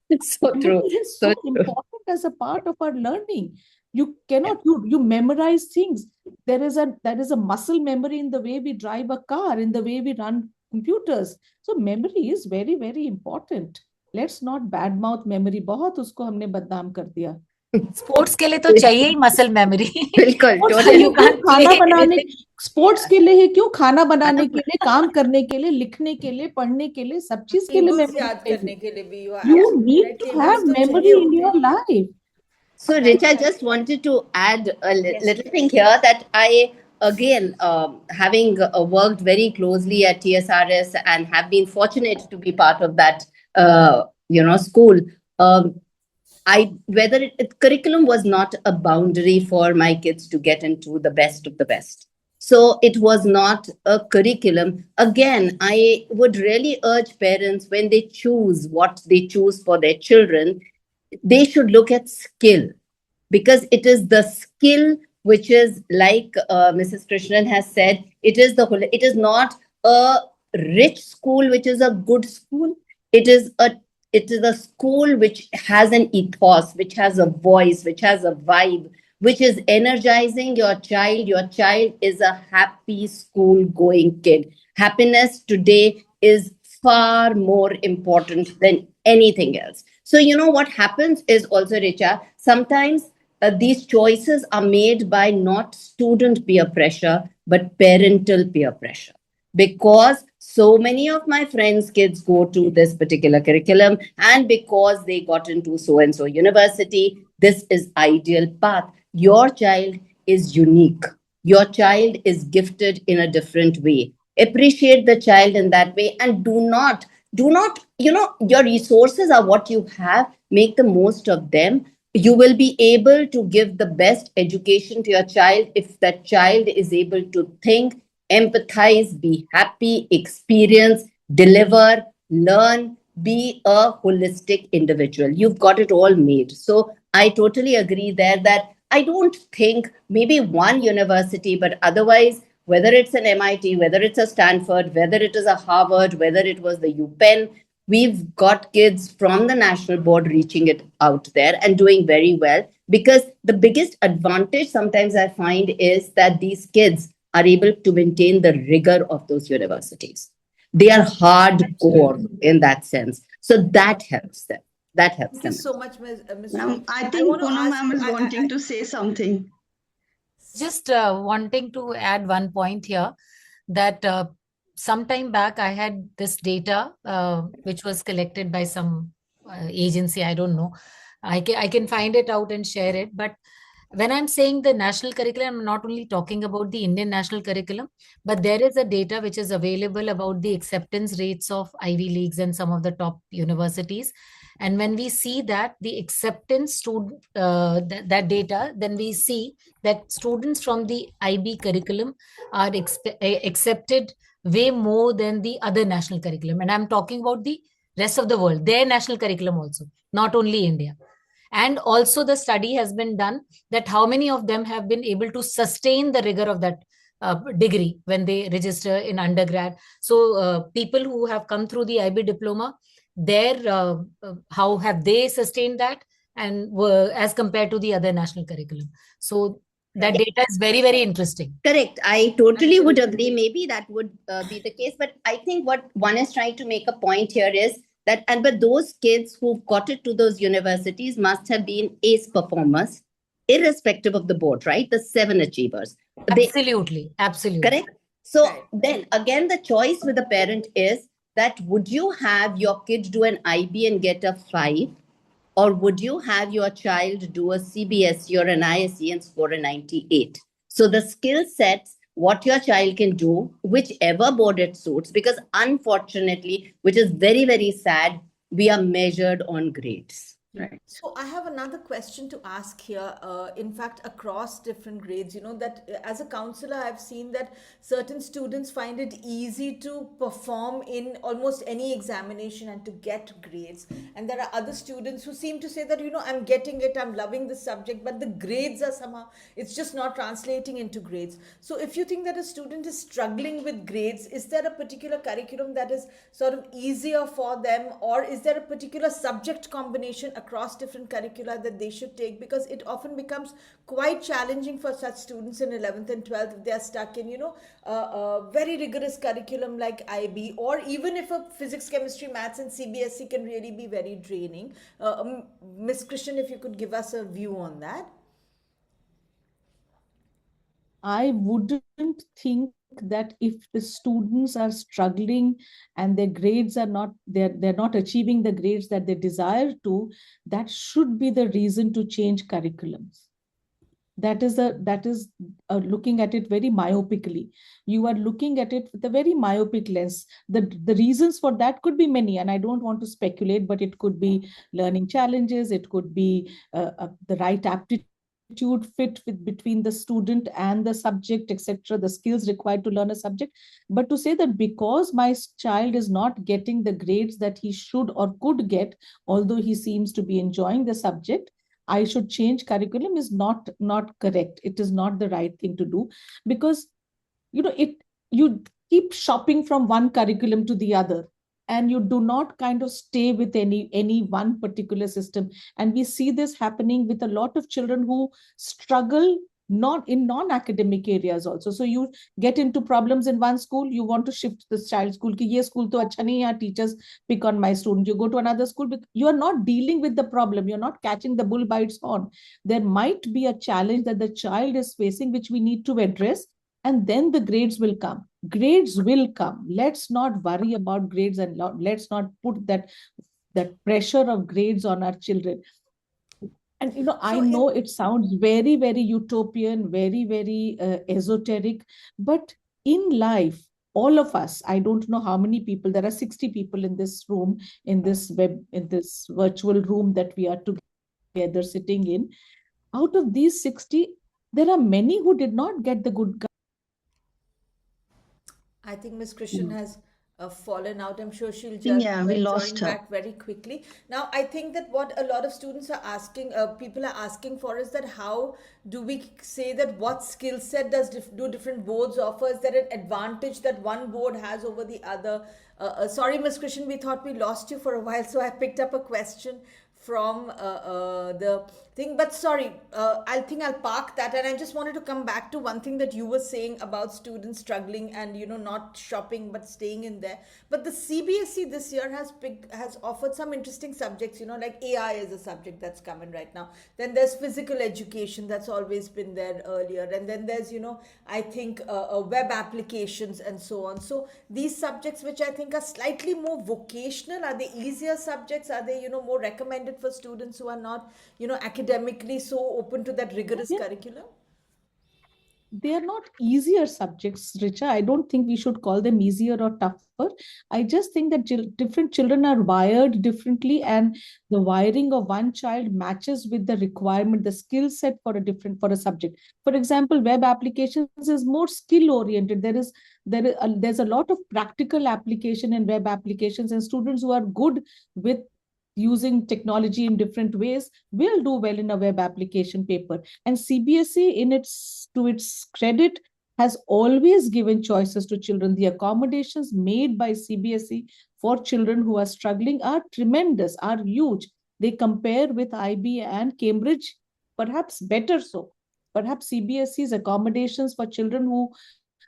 It's so true. It is so important as a part of our learning. You cannot, you memorize things. There is a muscle memory in the way we drive a car, in the way we run computers. So memory is very, very important. Let's not badmouth memory. बहुत उसको हमने बदनाम कर दिया. Sports के लिए तो चाहिए ही मसल मेमोरी. बिल्कुल. खाना बनाने, स्पोर्ट्स के लिए क्यों, खाना बनाने के लिए, काम करने के लिए, लिखने के लिए, पढ़ने के लिए, सब चीज के लिए memory याद करने के लिए भी. You need to have memory in your life. So Richa, I just wanted to add a little thing here that I, again, having worked very closely at TSRS and have been fortunate to be part of that, school, curriculum was not a boundary for my kids to get into the best of the best. So it was not a curriculum. Again, I would really urge parents, when they choose what they choose for their children, they should look at skill, because it is the skill which is, like Mrs. Krishnan has said, it is not a rich school which is a good school. It is a school which has an ethos, which has a voice, which has a vibe, which is energizing your child. Your child is a happy school going kid, Happiness today is far more important than anything else. So, you know what happens is also, Richa, sometimes these choices are made by not student peer pressure, but parental peer pressure. Because so many of my friends' kids go to this particular curriculum, and because they got into so and so university, this is ideal path. Your child is unique. Your child is gifted in a different way. Appreciate the child in that way, and do not, your resources are what you have. Make the most of them. You will be able to give the best education to your child if that child is able to think, empathize, be happy, experience, deliver, learn, be a holistic individual. You've got it all made. So I totally agree there that I don't think maybe one university, but otherwise, whether it's an MIT, whether it's a Stanford, whether it is a Harvard, whether it was the UPenn, we've got kids from the national board reaching it out there and doing very well. Because the biggest advantage sometimes I find is that these kids are able to maintain the rigor of those universities. They are hardcore in that sense. So that helps them. That helps Thank you them. so much, Ms. Now, Sri. I I think want to Poonam ask ma'am you, is wanting to say something. Just wanting to add one point here that some time back I had this data which was collected by some agency. I don't know. I can find it out and share it. But when I'm saying the national curriculum, I'm not only talking about the Indian national curriculum, but there is a data which is available about the acceptance rates of Ivy Leagues and some of the top universities. And when we see that the acceptance to that data, then we see that students from the IB curriculum are accepted way more than the other national curriculum. And I'm talking about the rest of the world, their national curriculum also, not only India. And also the study has been done that how many of them have been able to sustain the rigor of that degree when they register in undergrad. So people who have come through the IB diploma, their how have they sustained that, and were as compared to the other national curriculum. So that data is very, very interesting. Correct. I totally would agree. Maybe that would be the case. But I think what one is trying to make a point here is that, and but those kids who've got it to those universities must have been ace performers, irrespective of the board, right? The seven achievers. Absolutely. Absolutely. Correct. So Right. then again, the choice with the parent is that would you have your kid do an IB and get a 5? Or would you have your child do a CBSE or an ISE and score a 98? So the skill sets, what your child can do, whichever board it suits, because unfortunately, which is very, very sad, we are measured on grades. Right. So I have another question to ask here. In fact, across different grades, that as a counselor, I've seen that certain students find it easy to perform in almost any examination and to get grades. And there are other students who seem to say that, I'm getting it, I'm loving the subject, but the grades are somehow, it's just not translating into grades. So if you think that a student is struggling with grades, is there a particular curriculum that is sort of easier for them, or is there a particular subject combination across different curricula that they should take? Because it often becomes quite challenging for such students in 11th and 12th if they are stuck in a very rigorous curriculum like IB, or even if a physics, chemistry, maths and CBSE can really be very draining. Ms. Krishnan, if you could give us a view on that. I wouldn't think that if the students are struggling and their grades are not, they're not achieving the grades that they desire to, that should be the reason to change curriculums. That is looking at it very myopically. You are looking at it with a very myopic lens. The reasons for that could be many, and I don't want to speculate, but it could be learning challenges, it could be the right aptitude fit between the student and the subject, etc., the skills required to learn a subject. But to say that because my child is not getting the grades that he should or could get, although he seems to be enjoying the subject, I should change curriculum is not correct. It is not the right thing to do, because you keep shopping from one curriculum to the other, and you do not kind of stay with any one particular system. And we see this happening with a lot of children who struggle not in non-academic areas also. So you get into problems in one school, you want to shift this child school ki ye school to acha nahi hai, teachers pick on my student. You go to another school, you are not dealing with the problem, you're not catching the bull by its horn. There might be a challenge that the child is facing which we need to address, and then the grades will come. Grades will come. Let's not worry about grades, and let's not put that pressure of grades on our children. And I know it sounds very, very utopian, very, very esoteric, but in life, all of us, I don't know how many people, there are 60 people in this room, in this virtual room that we are together sitting in. Out of these 60, there are many who did not get the good. I think Miss Krishnan has fallen out. I'm sure she'll Yeah, we lost join her. back very quickly. Now, I think that what a lot of students are asking, people are asking for, is that how do we say that what skill set do different boards offer? Is there an advantage that one board has over the other? Sorry, Miss Krishnan, we thought we lost you for a while, so I picked up a question from the thing, but sorry, I think I'll park that, and I just wanted to come back to one thing that you were saying about students struggling and not shopping but staying in there. But the CBSE this year has offered some interesting subjects, like AI is a subject that's coming right now. Then there's physical education that's always been there earlier, and then there's I think web applications and so on. So these subjects, which I think are slightly more vocational, are they easier subjects? Are they more recommended for students who are not academically so open to that rigorous curriculum? They are not easier subjects, Richa. I don't think we should call them easier or tougher. I just think that different children are wired differently, and the wiring of one child matches with the requirement, the skill set for a subject. For example, web applications is more skill oriented. There's a lot of practical application in web applications, and students who are good with using technology in different ways will do well in a web application paper. And CBSE, to its credit, has always given choices to children. The accommodations made by CBSE for children who are struggling are tremendous, are huge. They compare with IB and Cambridge, perhaps better so. Perhaps CBSE's accommodations for children who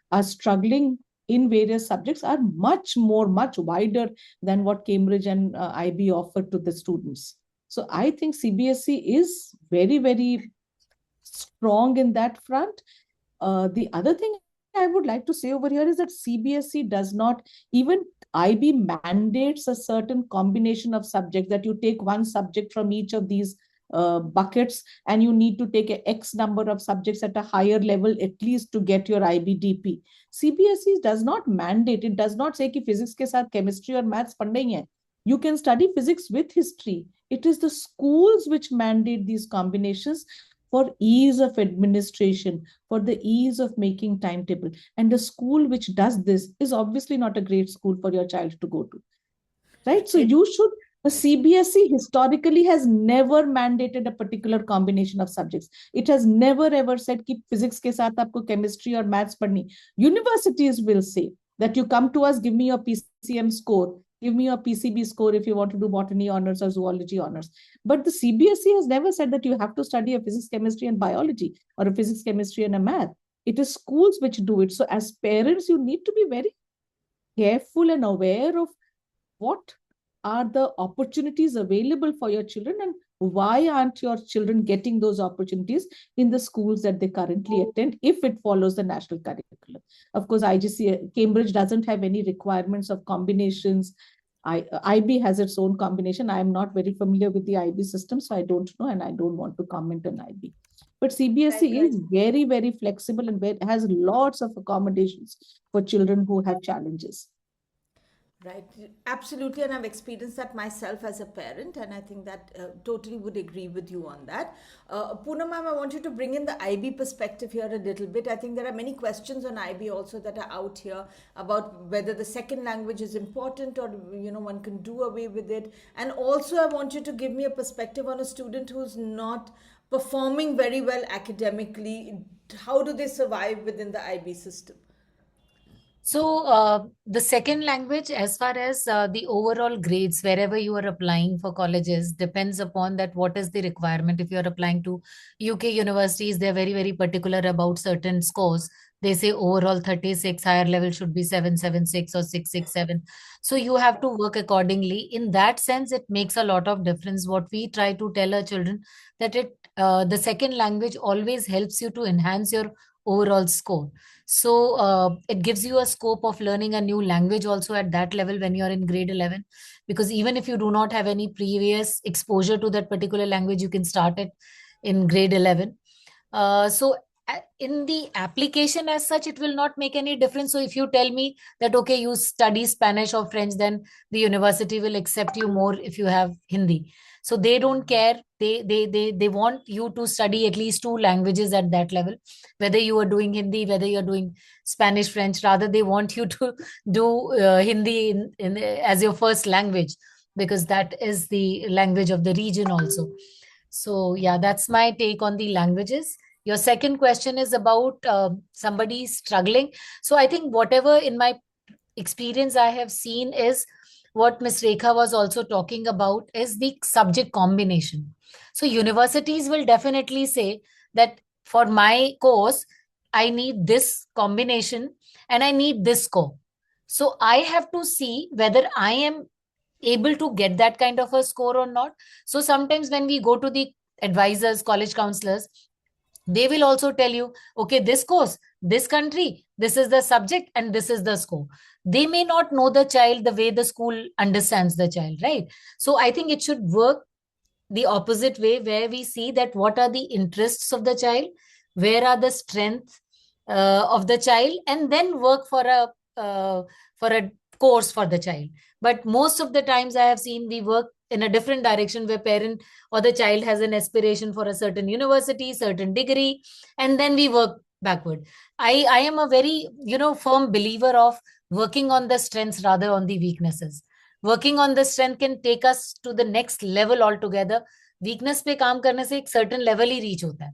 are struggling in various subjects are much wider than what Cambridge and IB offered to the students. So I think CBSE is very, very strong in that front. The other thing I would like to say over here is that CBSE does not, even IB mandates a certain combination of subjects, that you take one subject from each of these buckets, and you need to take a X number of subjects at a higher level at least to get your IBDP. CBSE does not mandate, it does not say कि physics के साथ chemistry और maths पढ़ना ही है. You can study physics with history. It is the schools which mandate these combinations for ease of administration, for the ease of making timetable. And the school which does this is obviously not a great school for your child to go to. Right? So the CBSE historically has never mandated a particular combination of subjects. It has never ever said कि physics के साथ आपको chemistry or maths पढ़नी. Universities will say that you come to us, give me your PCM score, give me your PCB score if you want to do botany honors or zoology honors. But the CBSE has never said that you have to study a physics, chemistry, and biology, or a physics, chemistry, and a math. It is schools which do it. So as parents, you need to be very careful and aware of what are the opportunities available for your children, and why aren't your children getting those opportunities in the schools that they currently attend if it follows the national curriculum. Of course, Cambridge doesn't have any requirements of combinations. IB has its own combination. I am not very familiar with the IB system, so I don't know, and I don't want to comment on IB. But CBSE is very, very flexible and has lots of accommodations for children who have challenges. Right, absolutely, and I've experienced that myself as a parent, and I think that totally would agree with you on that. Poonam ma'am, I want you to bring in the IB perspective here a little bit. I think there are many questions on IB also that are out here about whether the second language is important, or one can do away with it. And also, I want you to give me a perspective on a student who's not performing very well academically. How do they survive within the IB system? So, the second language, as far as the overall grades, wherever you are applying for colleges, depends upon that what is the requirement. If you are applying to UK universities, they're very, very particular about certain scores. They say overall 36, higher level should be 776 or 667. So you have to work accordingly. In that sense, it makes a lot of difference. What we try to tell our children that the second language always helps you to enhance your overall score. So it gives you a scope of learning a new language also at that level when you're in grade 11. Because even if you do not have any previous exposure to that particular language, you can start it in grade 11. In the application as such, it will not make any difference. So if you tell me that, okay, you study Spanish or French, then the university will accept you more if you have Hindi. So they don't care. They want you to study at least two languages at that level, whether you are doing Hindi, whether you're doing Spanish, French. Rather, they want you to do Hindi as your first language, because that is the language of the region also. So yeah, that's my take on the languages. Your second question is about somebody struggling. So I think whatever in my experience I have seen is what Ms. Rekha was also talking about is the subject combination. So universities will definitely say that for my course, I need this combination and I need this score. So I have to see whether I am able to get that kind of a score or not. So sometimes when we go to the advisors, college counselors, they will also tell you, okay, this course, this country, this is the subject and this is the score. They may not know the child the way the school understands the child, right? So I think it should work the opposite way, where we see that what are the interests of the child, where are the strengths of the child, and then work for a course for the child. But most of the times I have seen we work in a different direction, where parent or the child has an aspiration for a certain university, certain degree, and then we work backward. I am a very firm believer of working on the strengths rather on the weaknesses. Working on the strength can take us to the next level altogether. Weakness पे काम करने से एक certain level ही reach होता है.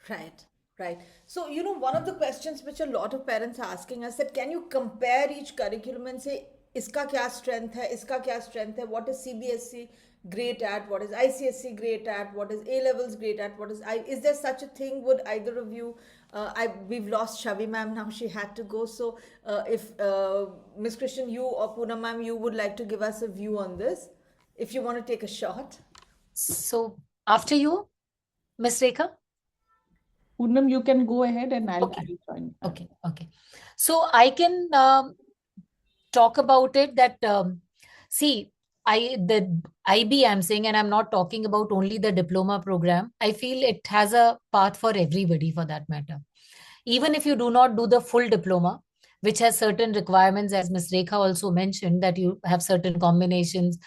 Right, right. So, one of the questions which a lot of parents are asking us that can you compare each curriculum and say, iska kya strength hai, iska kya strength hai, what is CBSE great at, what is ICSE great at, what is A levels great at, is there such a thing? Would either of you, we've lost Chavi ma'am now, she had to go. So, if Miss Krishnan, you or Poonam ma'am, you would like to give us a view on this, if you want to take a shot. So after you, Miss Rekha? Poonam, you can go ahead and I'll join. Okay. So I can talk about it that, see, the IB I'm saying, and I'm not talking about only the diploma program. I feel it has a path for everybody for that matter. Even if you do not do the full diploma, which has certain requirements, as Ms. Rekha also mentioned, that you have certain combinations,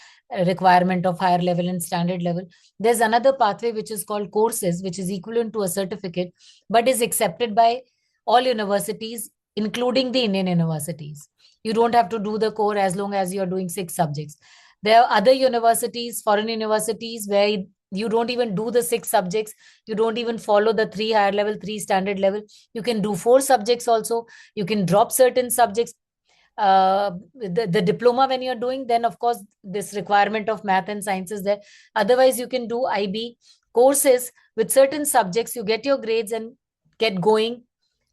requirement of higher level and standard level. There's another pathway which is called courses, which is equivalent to a certificate, but is accepted by all universities, including the Indian universities. You don't have to do the core as long as you're doing 6 subjects. There are other universities, foreign universities, where you don't even do the 6 subjects. You don't even follow the 3 higher level, 3 standard level. You can do 4 subjects also. You can drop certain subjects. The diploma when you're doing, then of course this requirement of math and science is there. Otherwise, you can do IB courses with certain subjects. You get your grades and get going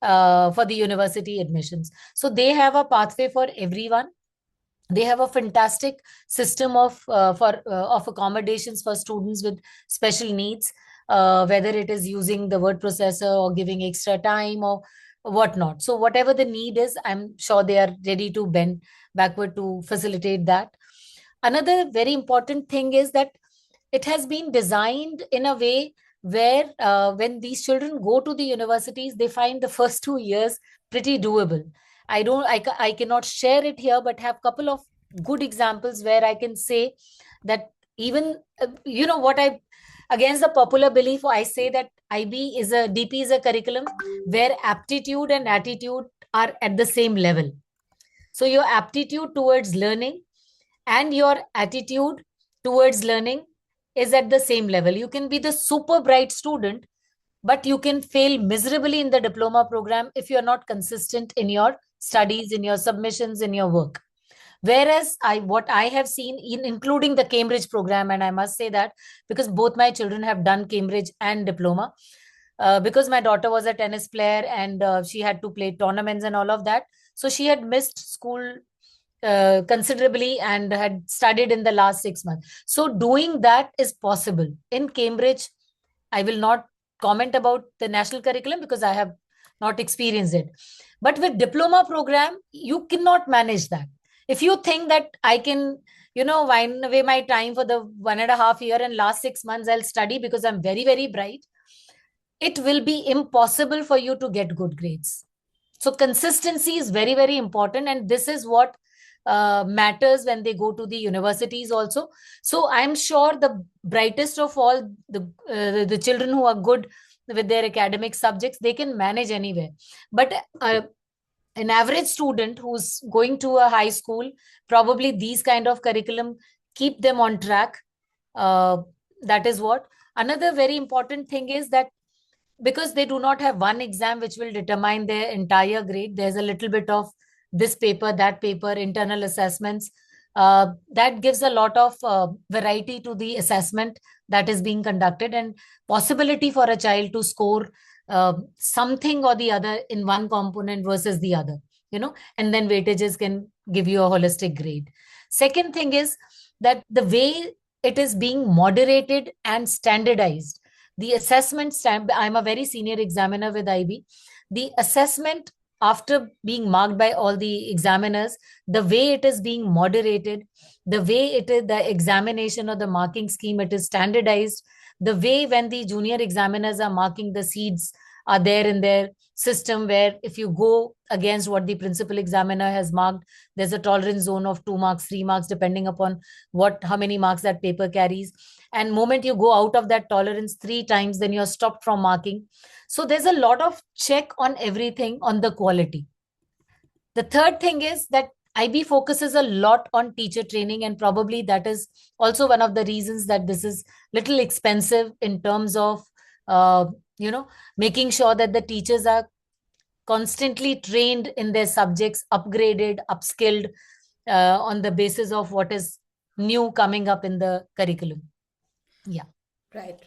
for the university admissions. So they have a pathway for everyone. They have a fantastic system of accommodations for students with special needs, whether it is using the word processor or giving extra time or whatnot. So whatever the need is, I'm sure they are ready to bend backward to facilitate that. Another very important thing is that it has been designed in a way where when these children go to the universities, they find the first 2 years pretty doable. I cannot share it here, but have couple of good examples where I can say that even what I, against the popular belief, I say that DP is a curriculum where aptitude and attitude are at the same level. So your aptitude towards learning and your attitude towards learning is at the same level. You can be the super bright student, but you can fail miserably in the diploma program if you're not consistent in your studies, in your submissions, in your work. Whereas what I have seen, including the Cambridge program, and I must say that because both my children have done Cambridge and diploma, because my daughter was a tennis player and she had to play tournaments and all of that. So she had missed school considerably and had studied in the last 6 months. So doing that is possible. In Cambridge, I will not comment about the national curriculum because I have not experienced it. But with diploma program, you cannot manage that. If you think that I can, wind away my time for the 1.5 year and last 6 months I'll study because I'm very, very bright, it will be impossible for you to get good grades. So consistency is very, very important. And this is what matters when they go to the universities also. So I'm sure the brightest of all the children who are good with their academic subjects, they can manage anywhere. But an average student who's going to a high school, probably these kind of curriculum keep them on track. That is what. Another very important thing is that because they do not have one exam which will determine their entire grade, there's a little bit of this paper, that paper, internal assessments. That gives a lot of variety to the assessment that is being conducted and possibility for a child to score something or the other in one component versus the other, and then weightages can give you a holistic grade. Second thing is that the way it is being moderated and standardized. The assessment stamp, I'm a very senior examiner with IB. The assessment, after being marked by all the examiners, the way it is being moderated, the way it is, the examination or the marking scheme, it is standardized. The way when the junior examiners are marking, the seeds are there in their system, where if you go against what the principal examiner has marked, there's a tolerance zone of 2 marks, 3 marks, depending upon how many marks that paper carries. And moment you go out of that tolerance 3 times, then you're stopped from marking. So there's a lot of check on everything, on the quality. The third thing is that IB focuses a lot on teacher training, and probably that is also one of the reasons that this is little expensive in terms of making sure that the teachers are constantly trained in their subjects, upgraded, upskilled on the basis of what is new coming up in the curriculum. Yeah. Right.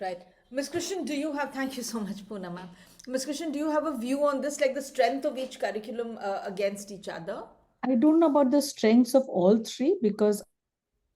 Ms. Krishnan, thank you so much, Poonam ma'am. Ms. Krishnan, do you have a view on this, like the strength of each curriculum against each other? I don't know about the strengths of all three because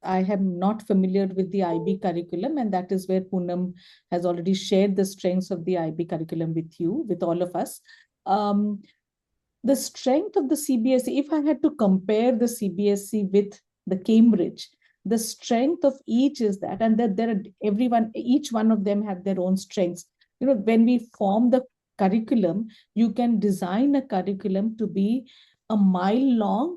I am not familiar with the IB curriculum, and that is where Poonam has already shared the strengths of the IB curriculum with you, with all of us. The strength of the CBSE, if I had to compare the CBSE with the Cambridge, the strength of each is that, and that each one of them have their own strengths. When we form the curriculum, you can design a curriculum to be a mile long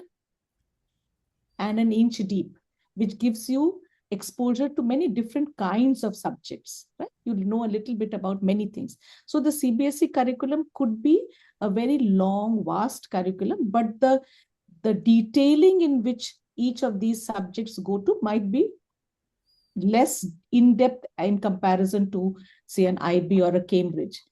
and an inch deep, which gives you exposure to many different kinds of subjects, right? You'll know a little bit about many things. So the CBSE curriculum could be a very long, vast curriculum, but the detailing in which each of these subjects go to might be less in-depth in comparison to, say, an IB or a Cambridge.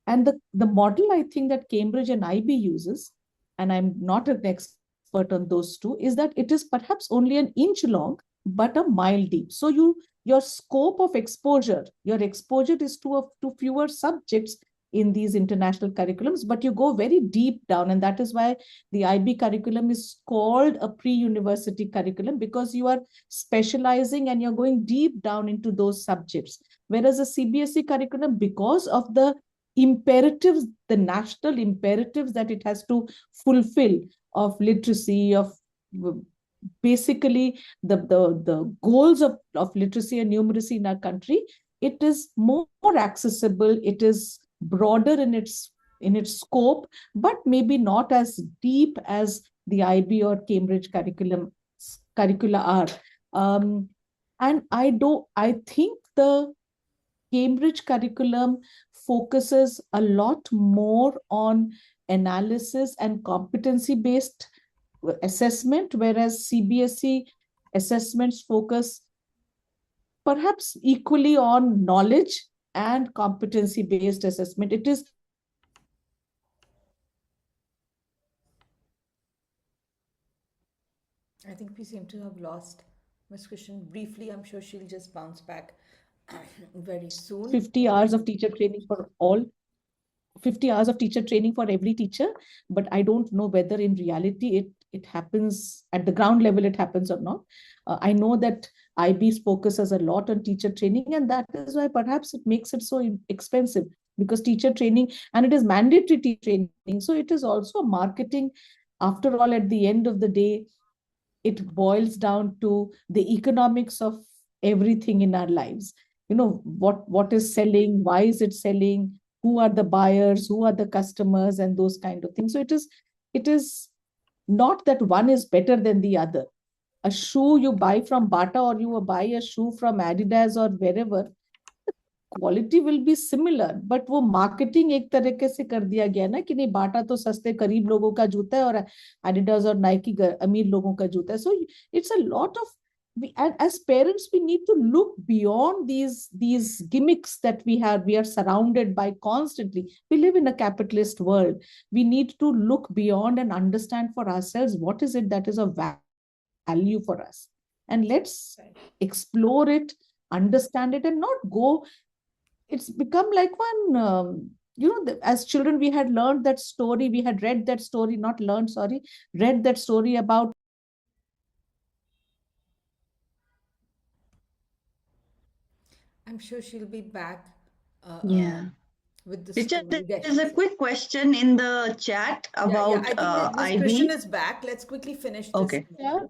And the model I think that Cambridge and IB uses, and I'm not an expert on those two, is that it is perhaps only an inch long, but a mile deep. So your scope of exposure, your exposure is to fewer subjects in these international curriculums, but you go very deep down. And that is why the IB curriculum is called a pre-university curriculum, because you are specializing and you're going deep down into those subjects. Whereas a CBSE curriculum, because of the imperatives, the national imperatives that it has to fulfill of literacy, of basically the goals of literacy and numeracy in our country, it is more accessible, it is broader in its scope, but maybe not as deep as the IB or Cambridge curricula are. And I think the Cambridge curriculum focuses a lot more on analysis and competency-based assessment, whereas CBSE assessments focus perhaps equally on knowledge and competency-based assessment. It is I think we seem to have lost Miss Krishnan briefly. I'm sure she'll just bounce back very soon. 50 hours of teacher training for all 50 hours of teacher training for every teacher, but I don't know whether in reality it happens at the ground level, it happens or not. I know that IB focuses a lot on teacher training, and that is why perhaps it makes it so expensive, because teacher training, and it is mandatory teacher training, so it is also marketing. After all, at the end of the day, it boils down to the economics of everything in our lives. What is selling, why is it selling, who are the buyers, who are the customers, and those kind of things. So it is not that one is better than the other. A shoe you buy from Bata or you buy a shoe from Adidas or wherever, quality will be similar, but वो marketing एक तरीके से कर दिया गया ना कि नहीं, बाटा तो सस्ते गरीब लोगों का जूता है और एडिडास और नाइकी अमीर लोगों का जूता है. So it's a lot of, as parents we need to look beyond these gimmicks that we are surrounded by constantly. We live in a capitalist world. We need to look beyond and understand for ourselves what is it that is of value for us, and let's explore it, understand it, and not go. It's become like one, as children we had learned that story, we had read that story, not learned, sorry, read that story about. I'm sure she'll be back Yeah. with the Richard, story. there's a quick question in the chat about I think that Miss IB. Krishnan is back. Let's quickly finish this. Okay. Yeah,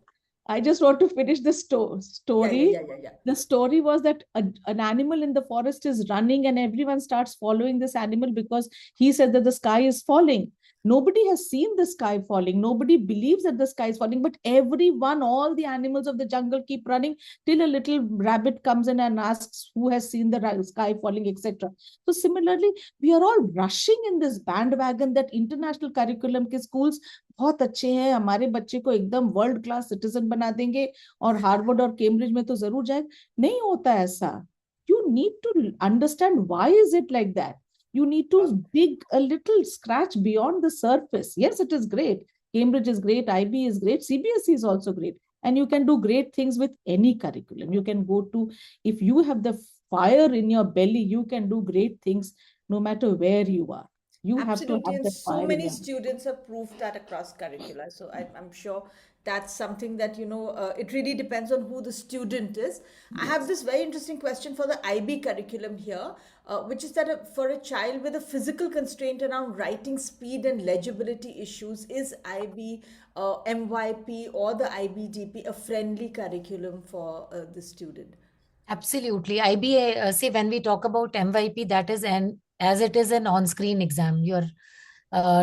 I just want to finish the story. Yeah. The story was that an animal in the forest is running, and everyone starts following this animal because he said that the sky is falling. Nobody has seen the sky falling. Nobody believes that the sky is falling, but everyone, all the animals of the jungle keep running till a little rabbit comes in and asks who has seen the sky falling, etc. So similarly, we are all rushing in this bandwagon that international curriculum के schools बहुत अच्छे हैं, हमारे बच्चे को एकदम world class citizen बना देंगे और हार्वर्ड और कैम्ब्रिज में तो जरूर जाए. नहीं होता ऐसा. You need to understand why is it like that. You need to dig a little, scratch beyond the surface. Yes, it is great. Cambridge is great, IB is great, CBSE is also great, and you can do great things with any curriculum. You can go to, if you have the fire in your belly, you can do great things no matter where you are. You have to Absolutely, have and that so fire in many your students have proved that across curricula. So I'm sure that's something that, it really depends on who the student is. I have this very interesting question for the IB curriculum here, which is that for a child with a physical constraint around writing speed and legibility issues, is IB, MYP, or the IBDP a friendly curriculum for the student? Absolutely. IBA, see, when we talk about MYP, that is as it is an on-screen exam. You're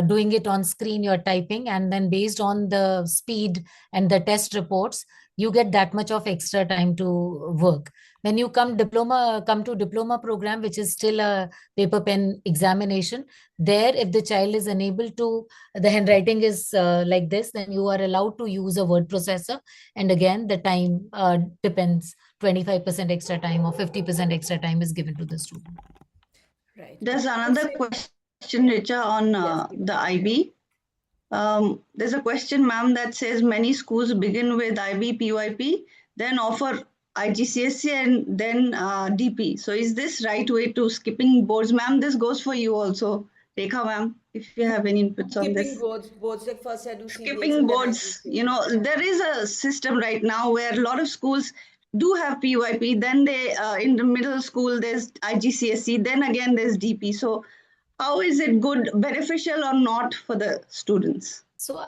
doing it on screen, you're typing, and then based on the speed and the test reports, you get that much of extra time to work. When you come to diploma program, which is still a paper pen examination, there, if the child is unable to, the handwriting is like this, then you are allowed to use a word processor. And again, the time depends. 25% extra time or 50% extra time is given to the student. Right. There's another question, Richa, on the IB. There's a question, ma'am, that says many schools begin with IB, PYP, then offer IGCSE and then DP. So is this right way to skipping boards? Ma'am, this goes for you also. Rekha, ma'am, if you have any inputs on this. Skipping boards, like first I do CBSE, Skipping boards, there is a system right now where a lot of schools do have PYP, then they in the middle school there's IGCSE, then again there's DP. So how is it good, beneficial or not for the students? So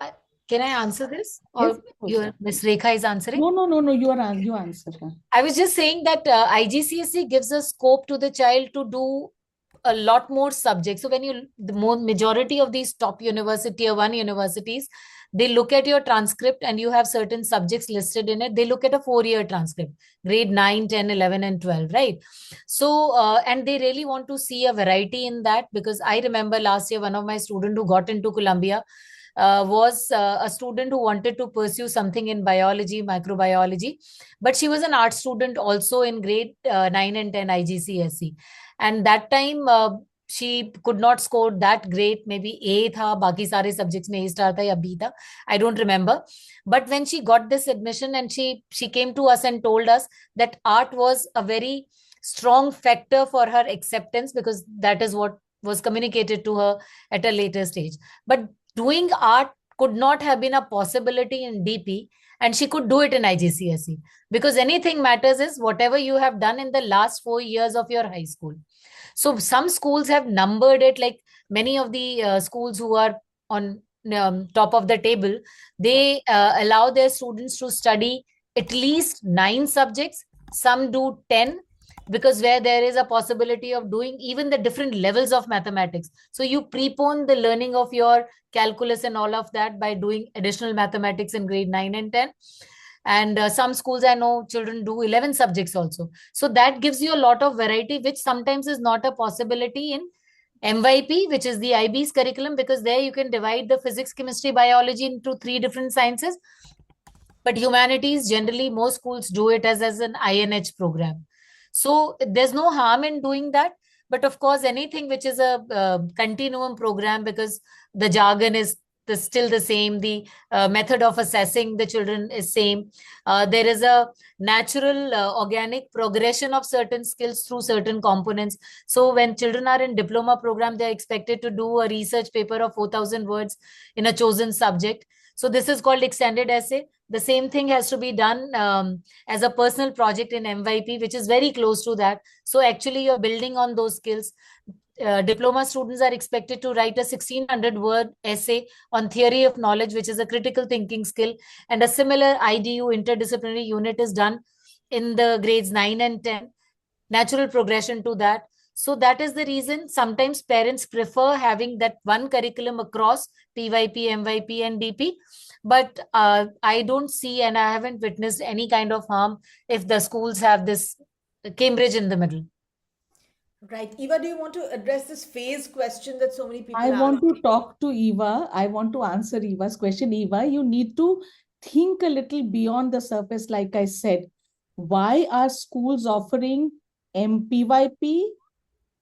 can I answer this, or Yes, Miss Rekha is answering? No, you answer her. I was just saying that IGCSE gives a scope to the child to do a lot more subjects. So when the majority of these top tier 1 universities, they look at your transcript and you have certain subjects listed in it. They look at a 4-year transcript, grade 9, 10, 11, and 12, right? So, and they really want to see a variety in that, because I remember last year, one of my students who got into Columbia was a student who wanted to pursue something in biology, microbiology, but she was an art student also in grade 9 and 10 IGCSE. And that time, she could not score that great. Maybe A tha, baki sare subjects mein A star tha ya B tha. I don't remember. But when she got this admission and she came to us and told us that art was a very strong factor for her acceptance, because that is what was communicated to her at a later stage. But doing art could not have been a possibility in DP, and she could do it in IGCSE, because anything matters is whatever you have done in the last 4 years of your high school. So some schools have numbered it, like many of the schools who are on top of the table, they allow their students to study at least 9 subjects. Some do 10, because where there is a possibility of doing even the different levels of mathematics. So you prepone the learning of your calculus and all of that by doing additional mathematics in grade 9 and 10. And some schools, I know children do 11 subjects also. So that gives you a lot of variety, which sometimes is not a possibility in MYP, which is the IB's curriculum, because there you can divide the physics, chemistry, biology into 3 different sciences. But humanities, generally, most schools do it as an INH program. So there's no harm in doing that. But of course, anything which is a continuum program, because the jargon is still the same, the method of assessing the children is same. There is a natural organic progression of certain skills through certain components. So when children are in diploma program, they're expected to do a research paper of 4,000 words in a chosen subject. So this is called extended essay. The same thing has to be done as a personal project in MYP, which is very close to that. So actually you're building on those skills. Diploma students are expected to write a 1,600-word essay on theory of knowledge, which is a critical thinking skill. And a similar IDU, interdisciplinary unit, is done in the grades 9 and 10. Natural progression to that. So that is the reason sometimes parents prefer having that one curriculum across PYP, MYP, and DP. But I don't see, and I haven't witnessed any kind of harm if the schools have this Cambridge in the middle. Right. Eva, do you want to address this phase question that so many people I are want to asking? talk to Eva. I want to answer Eva's question. Eva, you need to think a little beyond the surface, like I said. Why are schools offering MPYP,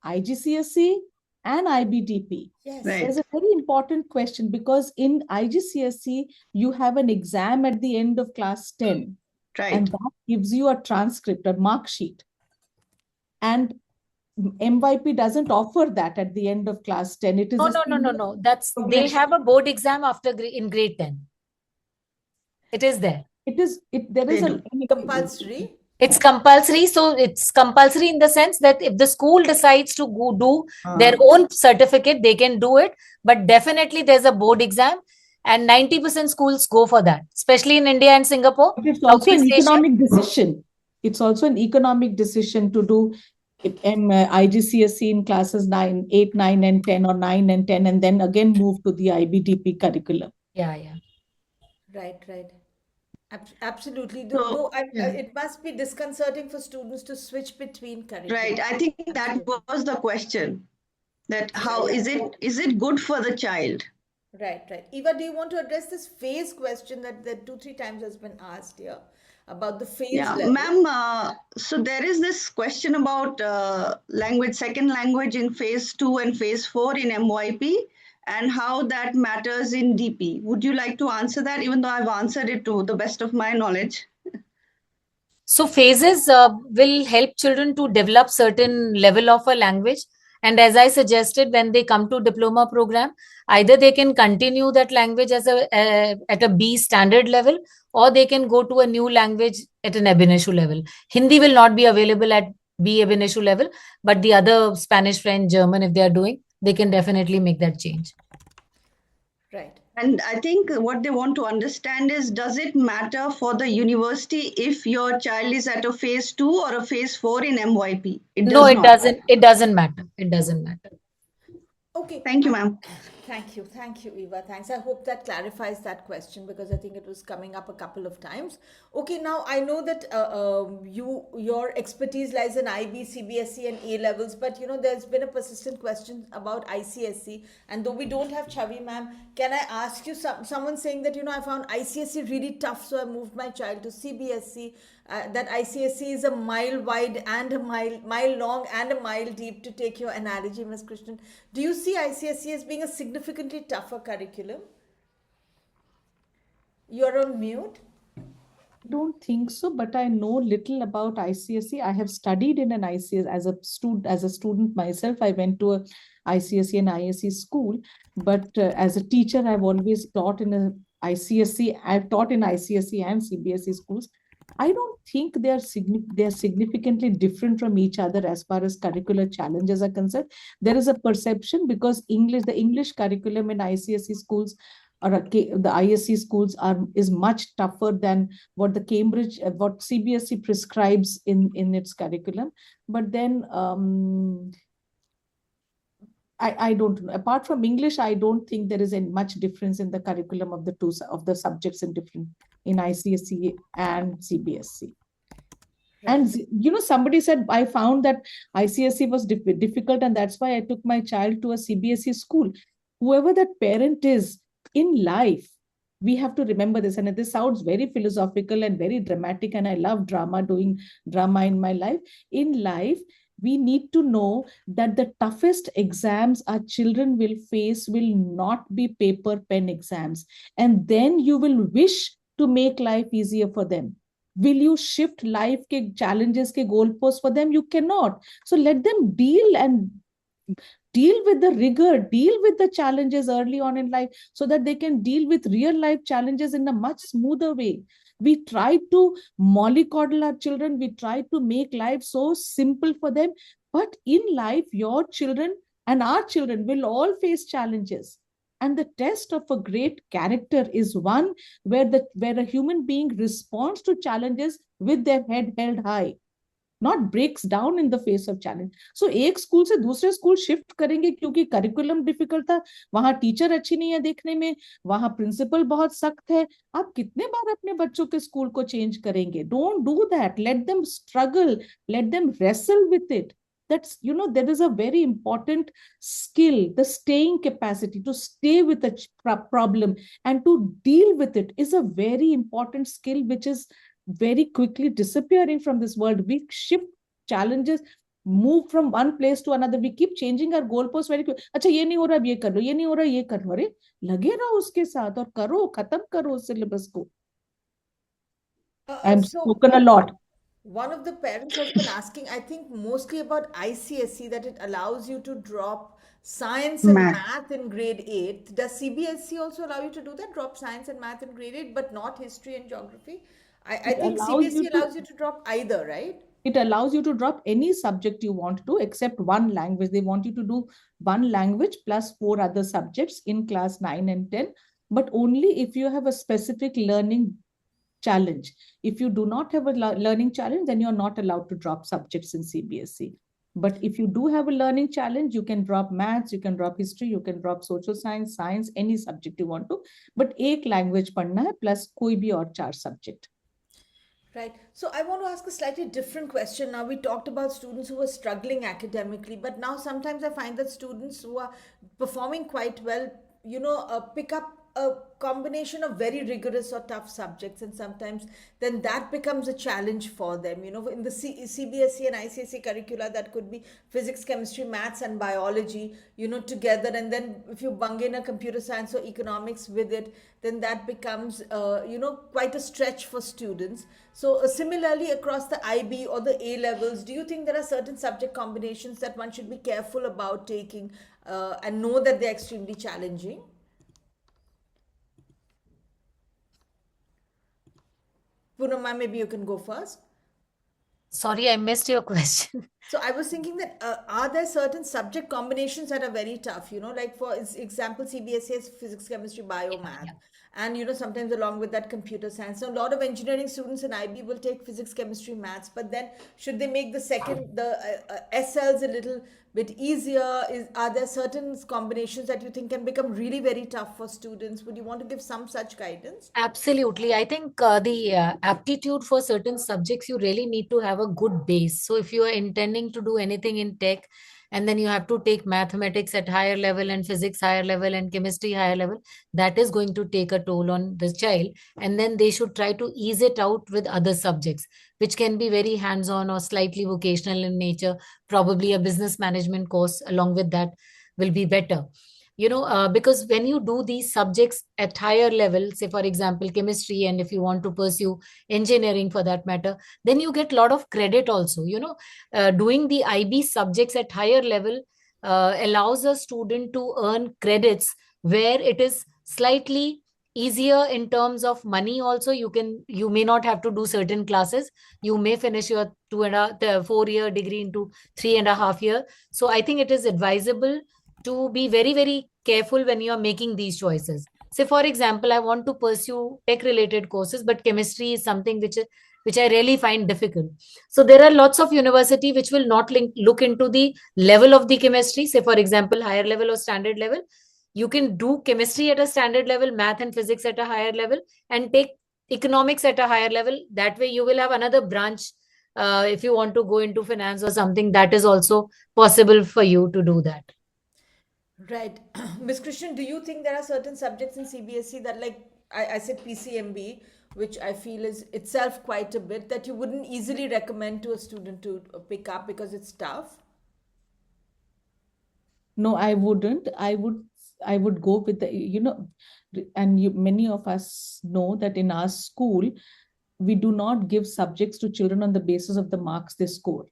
IGCSE, and IBDP? Yes. Right. There's a very important question, because in IGCSE, you have an exam at the end of class 10. Right. And that gives you a transcript, a mark sheet. And MYP doesn't offer that at the end of class 10. It is No. They have a board exam in grade 10. It is there. There is an Compulsory. It's compulsory. So it's compulsory in the sense that if the school decides to go do their own certificate, they can do it. But definitely there's a board exam, and 90% schools go for that, especially in India and Singapore. But it's also an economic decision. It's also an economic decision to do IGCSE in classes 8, 9, and 10, or 9 and 10, and then again move to the IBDP curriculum. Yeah. Right. Absolutely. So, It must be disconcerting for students to switch between curriculum. right. I think that was the question. That how is it good for the child? Right. Eva, do you want to address this phase question that 2-3 times has been asked here about the phase level? Ma'am, so there is this question about second language in phase 2 and phase 4 in MYP, and how that matters in DP. Would you like to answer that, even though I've answered it to the best of my knowledge? So phases will help children to develop certain level of a language. And as I suggested, when they come to diploma program, either they can continue that language as at a B standard level, or they can go to a new language at an ab initio level. Hindi will not be available at B ab initio level, but the other Spanish, French, German, if they are doing, they can definitely make that change. Right. And I think what they want to understand is, does it matter for the university if your child is at a phase 2 or a phase 4 in MYP? No, it doesn't. It doesn't matter. It doesn't matter. Okay. Thank you, ma'am. Thank you, Eva. Thanks. I hope that clarifies that question because I think it was coming up a couple of times. Okay, now I know that your expertise lies in IB, CBSE, and A levels, but there's been a persistent question about ICSE, and though we don't have Chavi ma'am, can I ask you someone saying that I found ICSE really tough, so I moved my child to CBSE. That ICSE is a mile wide and a mile long and a mile deep, to take your analogy, Ms. Krishnan. Do you see ICSE as being a significantly tougher curriculum? You're on mute. Don't think so, but I know little about ICSE. I have studied in an ICSE as a student myself. I went to a ICSE and ISE school, but as a teacher, I've always taught in a ICSE. I've taught in ICSE and CBSE schools. I don't think they are significantly different from each other as far as curricular challenges are concerned. There is a perception because the English curriculum in ICSE schools the ISE schools is much tougher than what what CBSE prescribes in its curriculum. But then I don't know. Apart from English, I don't think there is much difference in the curriculum of the subjects in ICSE and CBSE. And somebody said, I found that ICSE was difficult, and that's why I took my child to a CBSE school. Whoever that parent is in life, we have to remember this. And this sounds very philosophical and very dramatic, and I love doing drama in my life. In life, we need to know that the toughest exams our children will face will not be paper pen exams. And then you will wish to make life easier for them. Will you shift life ke challenges ke goalposts for them? You cannot. So let them deal with the rigor, deal with the challenges early on in life so that they can deal with real life challenges in a much smoother way. We try to mollycoddle our children. We try to make life so simple for them. But in life, your children and our children will all face challenges. And the test of a great character is one where a human being responds to challenges with their head held high, not breaks down in the face of challenge. So एक school से दूसरे school shift करेंगे क्योंकि curriculum difficult था, वहां teacher अच्छी नहीं है देखने में, वहां प्रिंसिपल बहुत सख्त है. आप कितने बार अपने बच्चों के स्कूल को चेंज करेंगे? Don't do that. Let them struggle. Let them wrestle with it. That's, there is a very important skill, the staying capacity to stay with a problem and to deal with it is a very important skill, which is very quickly disappearing from this world. We shift challenges, move from one place to another. We keep changing our goalposts very quickly. अच्छा ये नहीं हो रहा, ये कर लो, ये नहीं हो रहा, ये कर लो. अरे लगे रहो उसके साथ और करो, खत्म करो सिलेबस को. I've spoken a lot. One of the parents has been asking, I think mostly about ICSE, that it allows you to drop science and math in grade 8. Does CBSE also allow you to do that? Drop science and math in grade 8, but not history and geography? I think CBSE allows you to drop either, right? It allows you to drop any subject you want to, except one language. They want you to do one language plus 4 other subjects in class 9 and 10, but only if you have a specific learning challenge. If you do not have a learning challenge, then you're not allowed to drop subjects in CBSE. But if you do have a learning challenge, you can drop maths, you can drop history, you can drop social science, any subject you want to. But एक language पढ़ना है plus कोई भी और 4 subject. Right. So I want to ask a slightly different question. Now, we talked about students who are struggling academically, but now sometimes I find that students who are performing quite well, pick up a combination of very rigorous or tough subjects, and sometimes then that becomes a challenge for them. In the CBSE and ICSE curricula, that could be physics, chemistry, maths and biology, together, and then if you bung in a computer science or economics with it, then that becomes quite a stretch for students. So similarly across the IB or the A levels, do you think there are certain subject combinations that one should be careful about taking and know that they're extremely challenging? Poonam, maybe you can go first. Sorry, I missed your question. So I was thinking that are there certain subject combinations that are very tough? Like for example, CBSE has physics, chemistry, bio, math, Yeah. and sometimes along with that computer science. So a lot of engineering students in IB will take physics, chemistry, maths, but then should they make the SLs a little bit easier? Are there certain combinations that you think can become really very tough for students? Would you want to give some such guidance? Absolutely. I think the aptitude for certain subjects, you really need to have a good base. So if you are intending to do anything in tech, and then you have to take mathematics at higher level and physics higher level and chemistry higher level, that is going to take a toll on the child. And then they should try to ease it out with other subjects, which can be very hands-on or slightly vocational in nature. Probably a business management course along with that will be better. Because when you do these subjects at higher level, say for example chemistry, and if you want to pursue engineering for that matter, then you get a lot of credit also. Doing the IB subjects at higher level allows a student to earn credits where it is slightly easier in terms of money also. You may not have to do certain classes. You may finish your 4-year degree into 3.5 year. So I think it is advisable to be very, very careful when you are making these choices. Say, for example, I want to pursue tech related courses, but chemistry is something which I really find difficult. So there are lots of university which will not look into the level of the chemistry. Say, for example, higher level or standard level. You can do chemistry at a standard level, math and physics at a higher level, and take economics at a higher level. That way, you will have another branch. If you want to go into finance or something, that is also possible for you to do that. Right. Miss Krishnan, do you think there are certain subjects in CBSE that, like I said, PCMB, which I feel is itself quite a bit, that you wouldn't easily recommend to a student to pick up because it's tough? No, I wouldn't. I would go with and many of us know that in our school, we do not give subjects to children on the basis of the marks they score.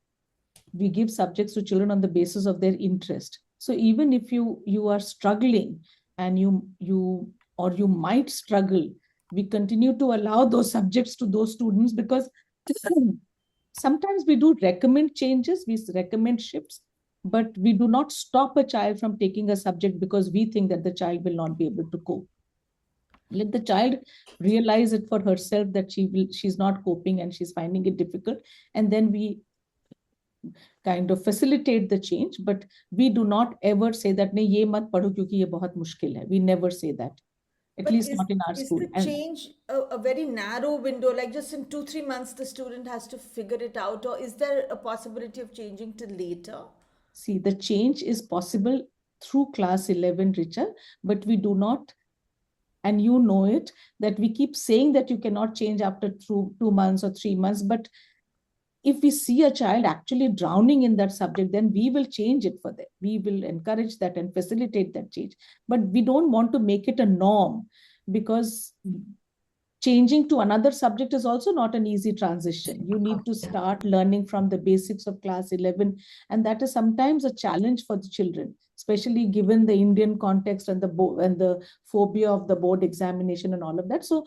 We give subjects to children on the basis of their interest. So even if you are struggling and you might struggle, we continue to allow those subjects to those students, because sometimes we do recommend changes, we recommend shifts, but we do not stop a child from taking a subject because we think that the child will not be able to cope. Let the child realize it for herself that she's not coping and she's finding it difficult, and then we kind of facilitate the change. But we do not ever say that nahi ye mat padho kyunki ye bahut mushkil hai. We never say that, at But least not in our is school. the And change a very narrow window, like just in 2-3 months the student has to figure it out, or is there a possibility of changing till later? see, the change is possible through class 11, Richa, but we do not, and you know it, that we keep saying that you cannot change after through 2 months or 3 months. But if we see a child actually drowning in that subject, then we will change it for them. We will encourage that and facilitate that change. But we don't want to make it a norm, because changing to another subject is also not an easy transition. You need to start learning from the basics of class 11. And that is sometimes a challenge for the children, especially given the Indian context and the phobia of the board examination and all of that. So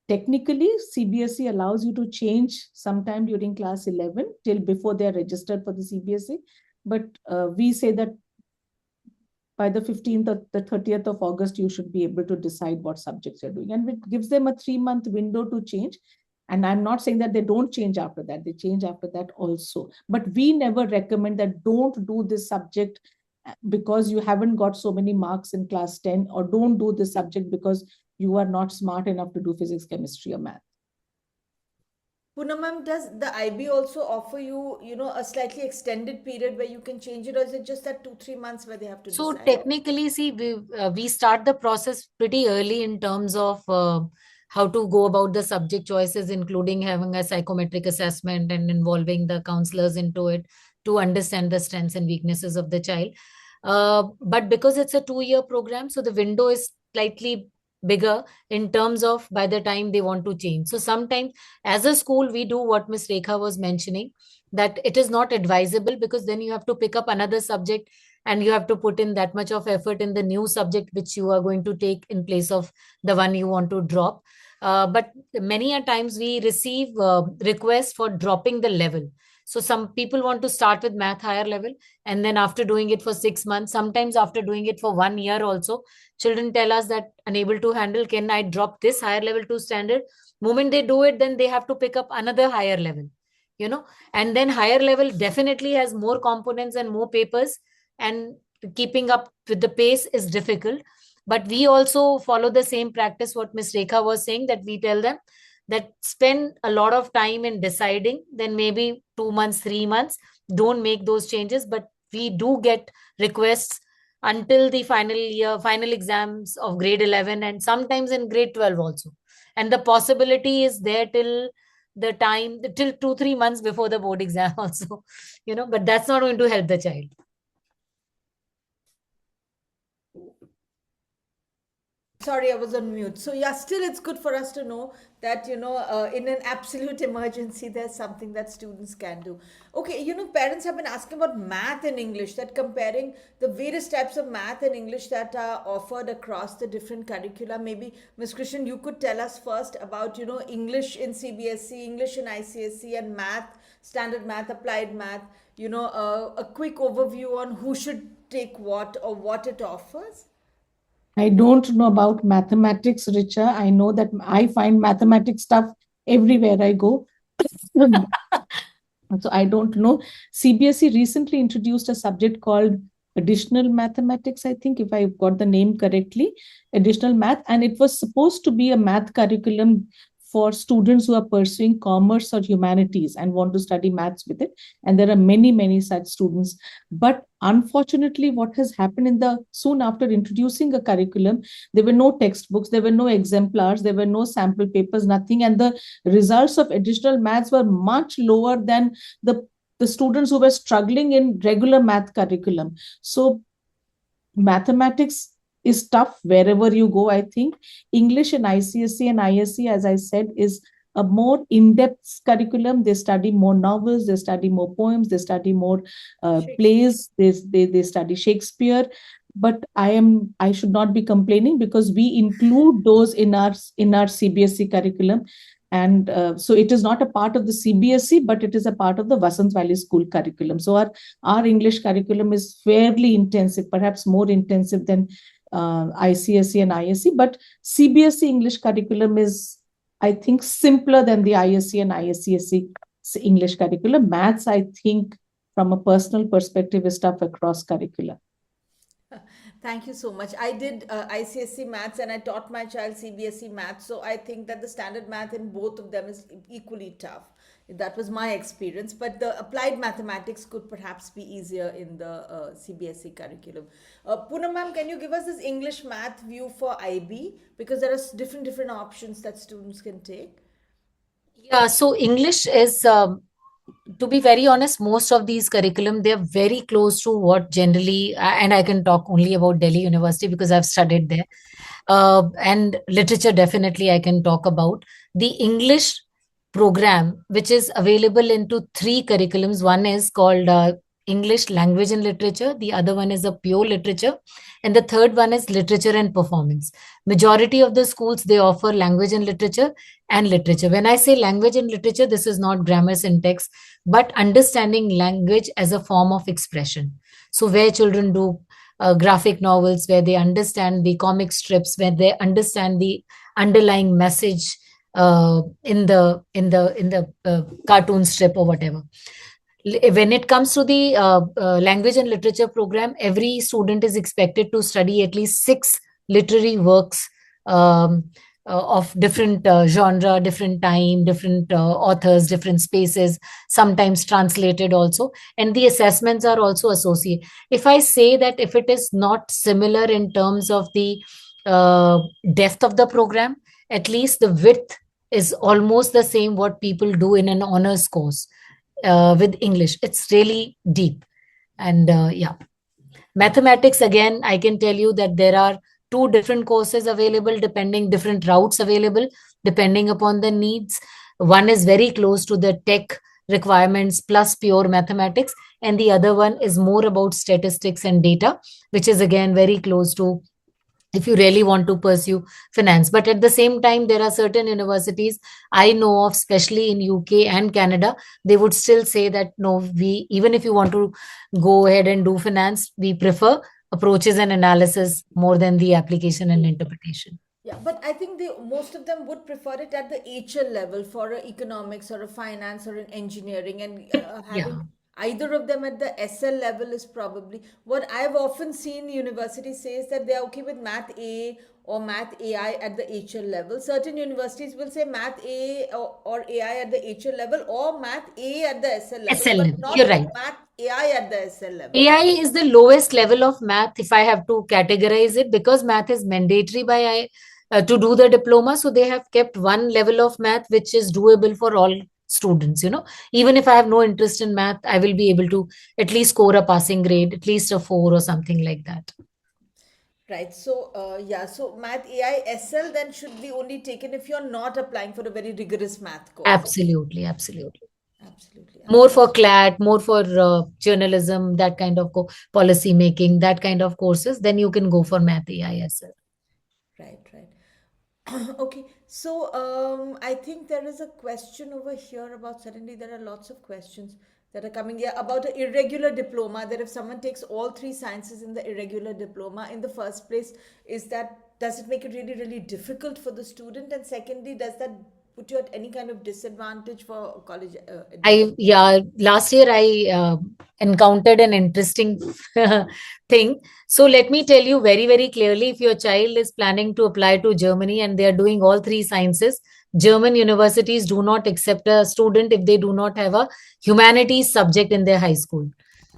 technically, CBSE allows you to change sometime during class 11 till before they are registered for the CBSE. But we say that by the 15th or the 30th of August, you should be able to decide what subjects you're doing. And it gives them a 3-month window to change. And I'm not saying that they don't change after that. They change after that also. But we never recommend that don't do this subject because you haven't got so many marks in class 10, or don't do this subject because you are not smart enough to do physics, chemistry, or math. Poonam ma'am, does the IB also offer you, a slightly extended period where you can change it, or is it just that 2-3 months where they have to So decide? technically, see, we start the process pretty early in terms of how to go about the subject choices, including having a psychometric assessment and involving the counselors into it to understand the strengths and weaknesses of the child. But because it's a 2-year program, so the window is slightly bigger in terms of by the time they want to change. So sometimes as a school, we do what Miss Rekha was mentioning, that it is not advisable, because then you have to pick up another subject and you have to put in that much of effort in the new subject which you are going to take in place of the one you want to drop. But many a times we receive requests for dropping the level. So some people want to start with math higher level, and then after doing it for 6 months, sometimes after doing it for 1 year also, children tell us that unable to handle, can I drop this higher level to standard? Moment they do it, then they have to pick up another higher level, and then higher level definitely has more components and more papers, and keeping up with the pace is difficult. But we also follow the same practice what Miss Rekha was saying, that we tell them that spend a lot of time in deciding, then maybe 2 months, 3 months, don't make those changes. But we do get requests until the final year, final exams of grade 11, and sometimes in grade 12 also. And the possibility is there till the time, till 2 3 months before the board exam also, but that's not going to help the child. Sorry, I was on mute. So yeah, still it's good for us to know that, in an absolute emergency, there's something that students can do. Okay, parents have been asking about math and English, that comparing the various types of math and English that are offered across the different curricula. Maybe, Ms. Krishnan, you could tell us first about, English in CBSE, English in ICSE, and math, standard math, applied math, a quick overview on who should take what or what it offers. I don't know about mathematics, Richa. I know that I find mathematics stuff everywhere I go. So I don't know. CBSE recently introduced a subject called additional mathematics, I think, if I got the name correctly, additional math. And it was supposed to be a math curriculum for students who are pursuing commerce or humanities and want to study maths with it. And there are many, many such students. But unfortunately, what has happened soon after introducing a curriculum, there were no textbooks, there were no exemplars, there were no sample papers, nothing. And the results of additional maths were much lower than the students who were struggling in regular math curriculum. So mathematics is tough wherever you go, I think. English in ICSE and ISE, as I said, is a more in-depth curriculum. They study more novels, they study more poems, they study more plays, they study Shakespeare. But I should not be complaining because we include those in our CBSE curriculum. And so it is not a part of the CBSE, but it is a part of the Vasant Valley School curriculum. So our English curriculum is fairly intensive, perhaps more intensive than ICSE and ISE. But CBSE English curriculum is, I think, simpler than the ISE and ISCSE English curriculum. Maths, I think, from a personal perspective, is tough across curricula. Thank you so much. I did ICSE maths and I taught my child CBSE maths. So I think that the standard math in both of them is equally tough. That was my experience. But the applied mathematics could perhaps be easier in the CBSE curriculum. Poonam ma'am, can you give us this English math view for IB? Because there are different options that students can take. Yeah, so English is, to be very honest, most of these curriculum, they're very close to what generally, and I can talk only about Delhi University because I've studied there. And literature, definitely I can talk about. The English program, which is available into 3 curriculums. One is called English Language and Literature. The other one is a pure literature. And the third one is literature and performance. Majority of the schools, they offer language and literature and literature. When I say language and literature, this is not grammar, syntax, but understanding language as a form of expression. So where children do graphic novels, where they understand the comic strips, where they understand the underlying message in the cartoon strip or whatever. When it comes to the language and literature program, every student is expected to study at least 6 literary works of different genre, different time, different authors, different spaces, sometimes translated also. And the assessments are also associated. If I say that if it is not similar in terms of the depth of the program, at least the width is almost the same what people do in an honors course with English. It's really deep. And yeah, mathematics, again, I can tell you that there are 2 different courses available, different routes available, depending upon the needs. One is very close to the tech requirements plus pure mathematics, and the other one is more about statistics and data, which is again very close to if you really want to pursue finance. But at the same time, there are certain universities I know of, especially in UK and Canada, they would still say that no, we, even if you want to go ahead and do finance, we prefer approaches and analysis more than the application and interpretation. Yeah, but I think most of them would prefer it at the HL level for a economics or a finance or an engineering, and Yeah. having either of them at the SL level is probably what I've often seen universities say is that they're okay with math A or math AI at the HL level. Certain universities will say math A or AI at the HL level, or math A at the SL level, SL but level, you're not right. math AI at the SL level. AI is the lowest level of math if I have to categorize it, because math is mandatory by to do the diploma. So they have kept one level of math which is doable for all students. Even if I have no interest in math, I will be able to at least score a passing grade, at least a 4 or something like that. Right. So, yeah. So, Math AI SL then should be only taken if you're not applying for a very rigorous math course. Absolutely, absolutely. Absolutely. More for CLAT, more for journalism, that kind of policy making, that kind of courses, then you can go for math AISL. Right. Right. Okay. So, I think there is a question over here about, suddenly there are lots of questions that are coming here about an irregular diploma. That if someone takes all three sciences in the irregular diploma, in the first place, does it make it really, really difficult for the student? And secondly, does that put you at any kind of disadvantage for college admission? Last year I encountered an interesting thing. So let me tell you very, very clearly, if your child is planning to apply to Germany and they are doing all three sciences, German universities do not accept a student if they do not have a humanities subject in their high school.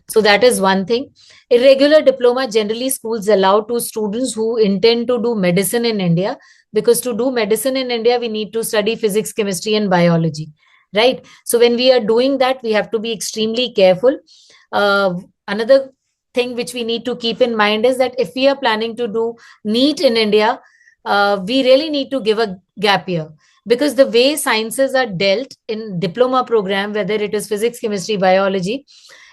So that is one thing. Irregular diploma, generally schools allow to students who intend to do medicine in India, because to do medicine in India, we need to study physics, chemistry, and biology, right? So when we are doing that, we have to be extremely careful. Another thing which we need to keep in mind is that if we are planning to do NEET in India, we really need to give a gap year, because the way sciences are dealt in diploma program, whether it is physics, chemistry, biology,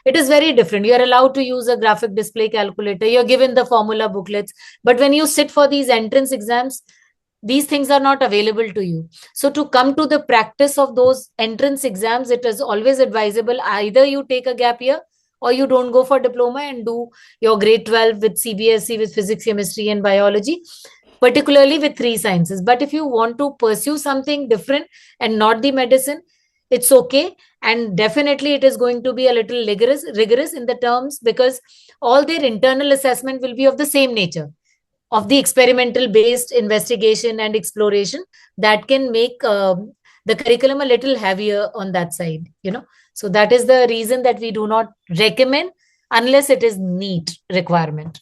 it is very different. You are allowed to use a graphic display calculator, you're given the formula booklets, but when you sit for these entrance exams, these things are not available to you. So to come to the practice of those entrance exams, it is always advisable either you take a gap year or you don't go for diploma and do your grade 12 with CBSE with physics, chemistry, and biology, particularly with three sciences. But if you want to pursue something different and not the medicine, it's okay. And definitely it is going to be a little rigorous in the terms, because all their internal assessment will be of the same nature, of the experimental based investigation and exploration, that can make the curriculum a little heavier on that side. So that is the reason that we do not recommend unless it is NEET requirement.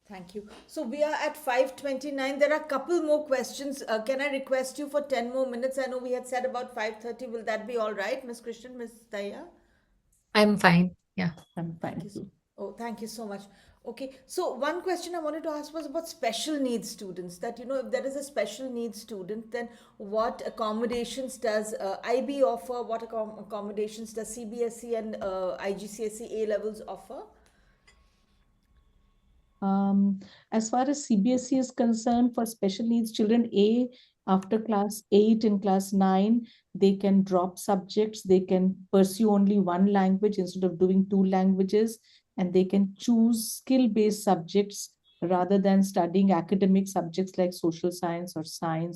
Thank you. So we are at 5:29. There are a couple more questions. Can I request you for 10 more minutes? I know we had said about 5:30. Will that be all right, Miss Krishnan, Miss Dahiya? I'm fine. Yeah. I'm fine. Thank you. Oh, thank you so much. Okay, so one question I wanted to ask was about special needs students. That, if there is a special needs student, then what accommodations does IB offer? What accommodations does CBSE and IGCSE A levels offer? As far as CBSE is concerned, for special needs children, after class 8 and class 9, they can drop subjects. They can pursue only one language instead of doing two languages, and they can choose skill-based subjects rather than studying academic subjects like social science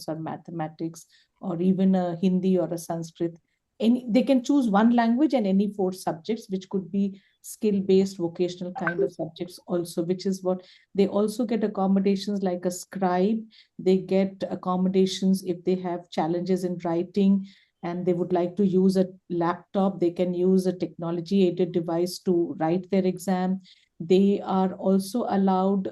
or mathematics, or even a Hindi or a Sanskrit. They can choose one language and any four subjects, which could be skill-based vocational kind of subjects also, which is what they also get accommodations like a scribe. They get accommodations if they have challenges in writing and they would like to use a laptop. They can use a technology aided device to write their exam. They are also allowed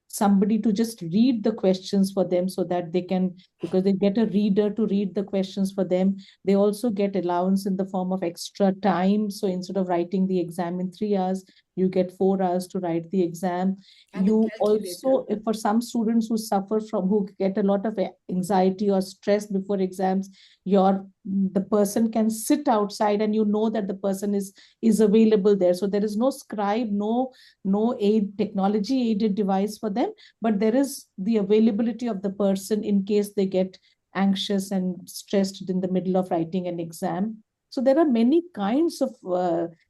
somebody to just read the questions for them, so that they can, because they get a reader to read the questions for them. They also get allowance in the form of extra time. So instead of writing the exam in 3 hours, You get 4 hours to write the exam. And a You calculator. also, for some students who get a lot of anxiety or stress before exams, the person can sit outside and you know that the person is available there. So there is no scribe, no technology aided device for them, but there is the availability of the person in case they get anxious and stressed in the middle of writing an exam. So there are many kinds of,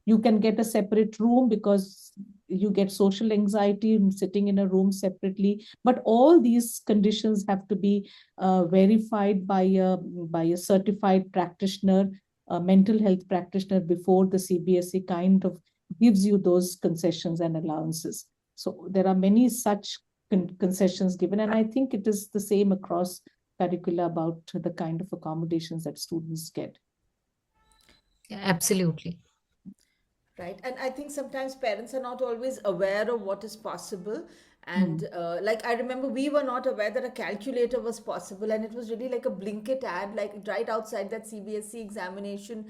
you can get a separate room because you get social anxiety sitting in a room separately. But all these conditions have to be verified by a certified practitioner, a mental health practitioner, before the CBSE kind of gives you those concessions and allowances. So there are many such concessions given, and I think it is the same across curricula about the kind of accommodations that students get. Yeah, absolutely. Right. And I think sometimes parents are not always aware of what is possible. And like I remember we were not aware that a calculator was possible, and it was really like a blinket ad, like right outside that CBSE examination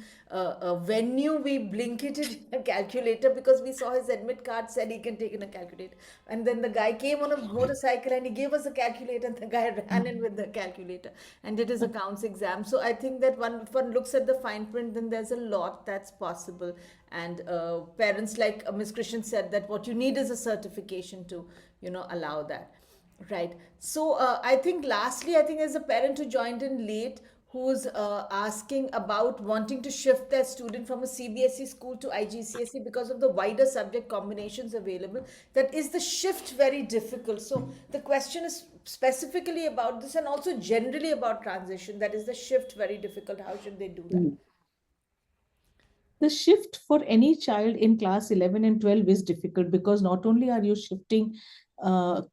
venue. We blinketed a calculator because we saw his admit card said he can take in a calculator. And then the guy came on a motorcycle and he gave us a calculator, and the guy ran in with the calculator and did his accounts exam. So I think that if one looks at the fine print, then there's a lot that's possible. And parents, like Ms. Krishnan said, that what you need is a certification to allow that, right? So I think lastly, I think there's a parent who joined in late who's asking about wanting to shift their student from a CBSE school to IGCSE because of the wider subject combinations available. That is the shift very difficult. So the question is specifically about this, and also generally about transition. That is the shift very difficult. How should they do that? The shift for any child in class 11 and 12 is difficult because not only are you shifting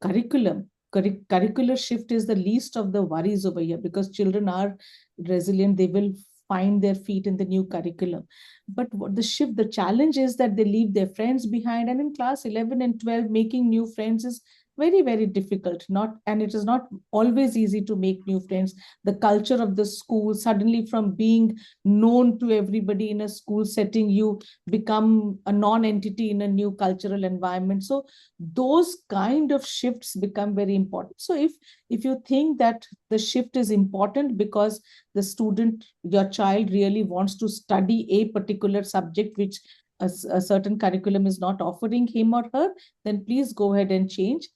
curriculum, curricular shift is the least of the worries over here because children are resilient. They will find their feet in the new curriculum. But the challenge is that they leave their friends behind. And in class 11 and 12, making new friends is very, very difficult. And it is not always easy to make new friends. The culture of the school, suddenly from being known to everybody in a school setting, you become a non-entity in a new cultural environment. So those kind of shifts become very important. So if you think that the shift is important because the student, your child really wants to study a particular subject which a certain curriculum is not offering him or her, then please go ahead and change.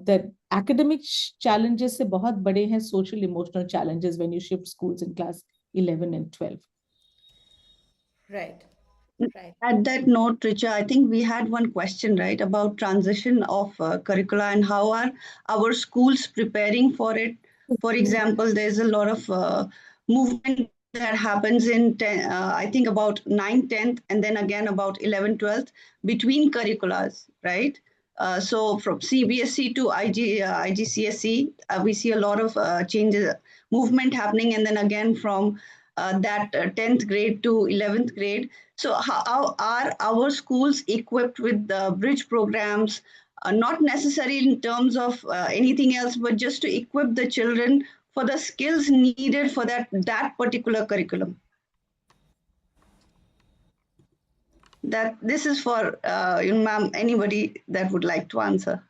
That academic challenges se bahut bade hain, social emotional challenges when you shift schools in class 11 and 12. Right. Right. At that note, Richa, I think we had one question, right, about transition of curricula and how are our schools preparing for it. For example, there's a lot of movement that happens in, I think, about 9th, 10th, and then again about 11th, 12th between curriculas, right? So from CBSE to IGCSE, we see a lot of changes, movement happening, and then again from that 10th grade to 11th grade. So how are our schools equipped with the bridge programs, not necessarily in terms of anything else, but just to equip the children for the skills needed for that particular curriculum? This is for ma'am, anybody that would like to answer.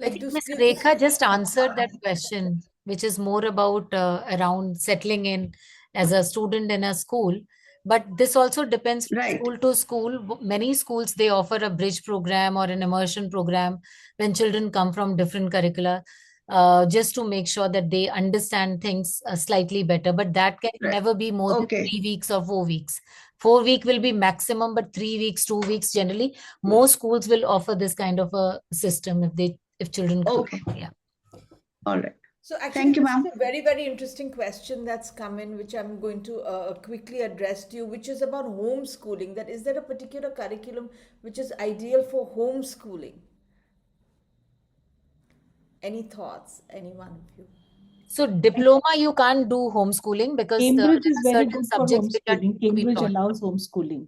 I think Ms. Rekha just answered that question, which is more about around settling in as a student in a school. But this also depends from school to school. Many schools, they offer a bridge program or an immersion program when children come from different curricula, just to make sure that they understand things slightly better. But that can never be more than 3 weeks or 4 weeks. 4 week will be maximum, but 3 weeks, 2 weeks, generally, most schools will offer this kind of a system if children come. Yeah. All right. So actually, this is a very, very interesting question that's come in, which I'm going to quickly address to you, which is about homeschooling. That is there a particular curriculum which is ideal for homeschooling? Any thoughts, any one of you? So diploma, you can't do homeschooling because Cambridge is very good for homeschooling. Cambridge allows homeschooling.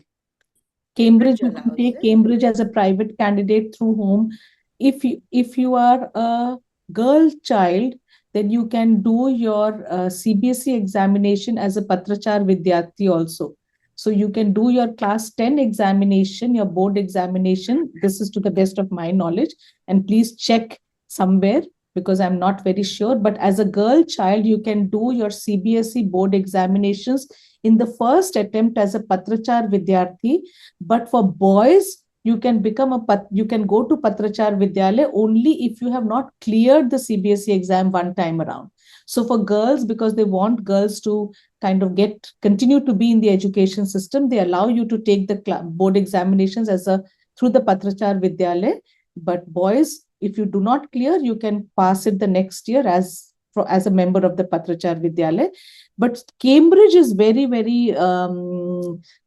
Cambridge, you can take Cambridge as a private candidate through home. If you are a girl child, then you can do your CBSE examination as a Patrachar Vidyarthi also. So you can do your class 10 examination, your board examination. This is to the best of my knowledge. And please check somewhere because I'm not very sure. But as a girl child, you can do your CBSE board examinations in the first attempt as a Patrachar Vidyarthi. But for boys, you can go to Patrachar Vidyalaya only if you have not cleared the CBSE exam one time around. So for girls, because they want girls to kind of continue to be in the education system, they allow you to take the board examinations through the Patrachar Vidyalaya. But boys, if you do not clear, you can pass it the next year as a member of the Patrachar Vidyalaya. But Cambridge is very, very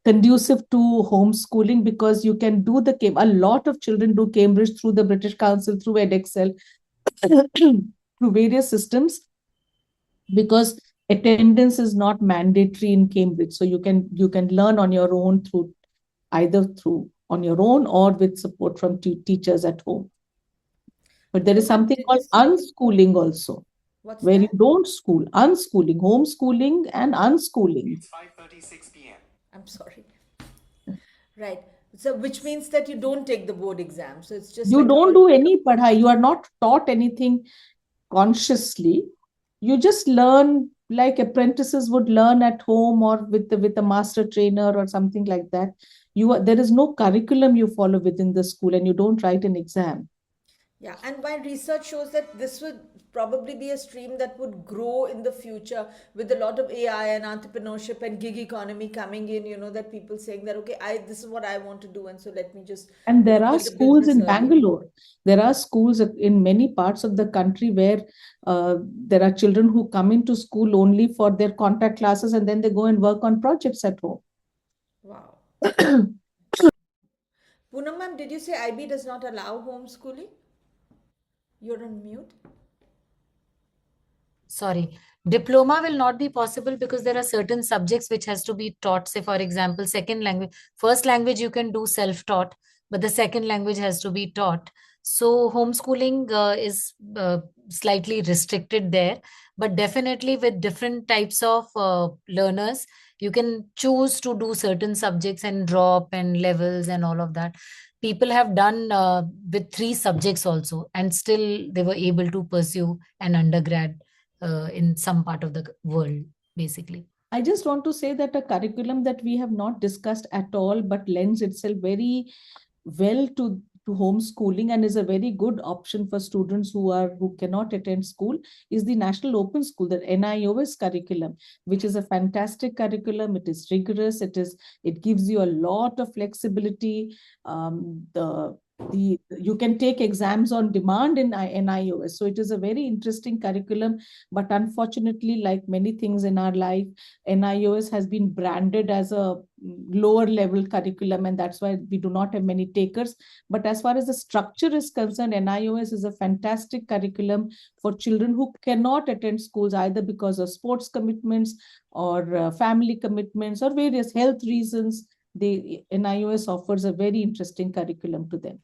conducive to homeschooling because you can do a lot of children do Cambridge through the British Council, through edXL, through various systems, because attendance is not mandatory in Cambridge. So you can learn on your own either on your own or with support from teachers at home. But there is something called unschooling also. What's where that? you don't school, unschooling, homeschooling and unschooling. It's 5:36 p.m. I'm sorry. Right. So which means that you don't take the board exam. So it's just You like don't do any padhai. You are not taught anything consciously. You just learn like apprentices would learn at home or with a master trainer or something like that. There is no curriculum you follow within the school and you don't write an exam. Yeah, and my research shows that this would probably be a stream that would grow in the future with a lot of AI and entrepreneurship and gig economy coming in, that people saying that, okay, this is what I want to do. And so let me just. And there are schools in Bangalore. There are schools in many parts of the country where there are children who come into school only for their contact classes and then they go and work on projects at home. Wow. Poonam ma'am, did you say IB does not allow homeschooling? You're on mute. Sorry. Diploma will not be possible because there are certain subjects which has to be taught. Say, for example, second language. First language you can do self-taught, but the second language has to be taught. So homeschooling is slightly restricted there. But definitely with different types of learners, you can choose to do certain subjects and drop and levels and all of that. People have done with 3 subjects also, and still they were able to pursue an undergrad in some part of the world, basically. I just want to say that a curriculum that we have not discussed at all, but lends itself very well to homeschooling and is a very good option for students who cannot attend school, is the National Open School, the NIOS curriculum, which is a fantastic curriculum. It is rigorous. It gives you a lot of flexibility. You can take exams on demand in NIOS. So it is a very interesting curriculum. But unfortunately, like many things in our life, NIOS has been branded as a lower level curriculum, and that's why we do not have many takers. But as far as the structure is concerned, NIOS is a fantastic curriculum for children who cannot attend schools either because of sports commitments or family commitments or various health reasons. The NIOS offers a very interesting curriculum to them.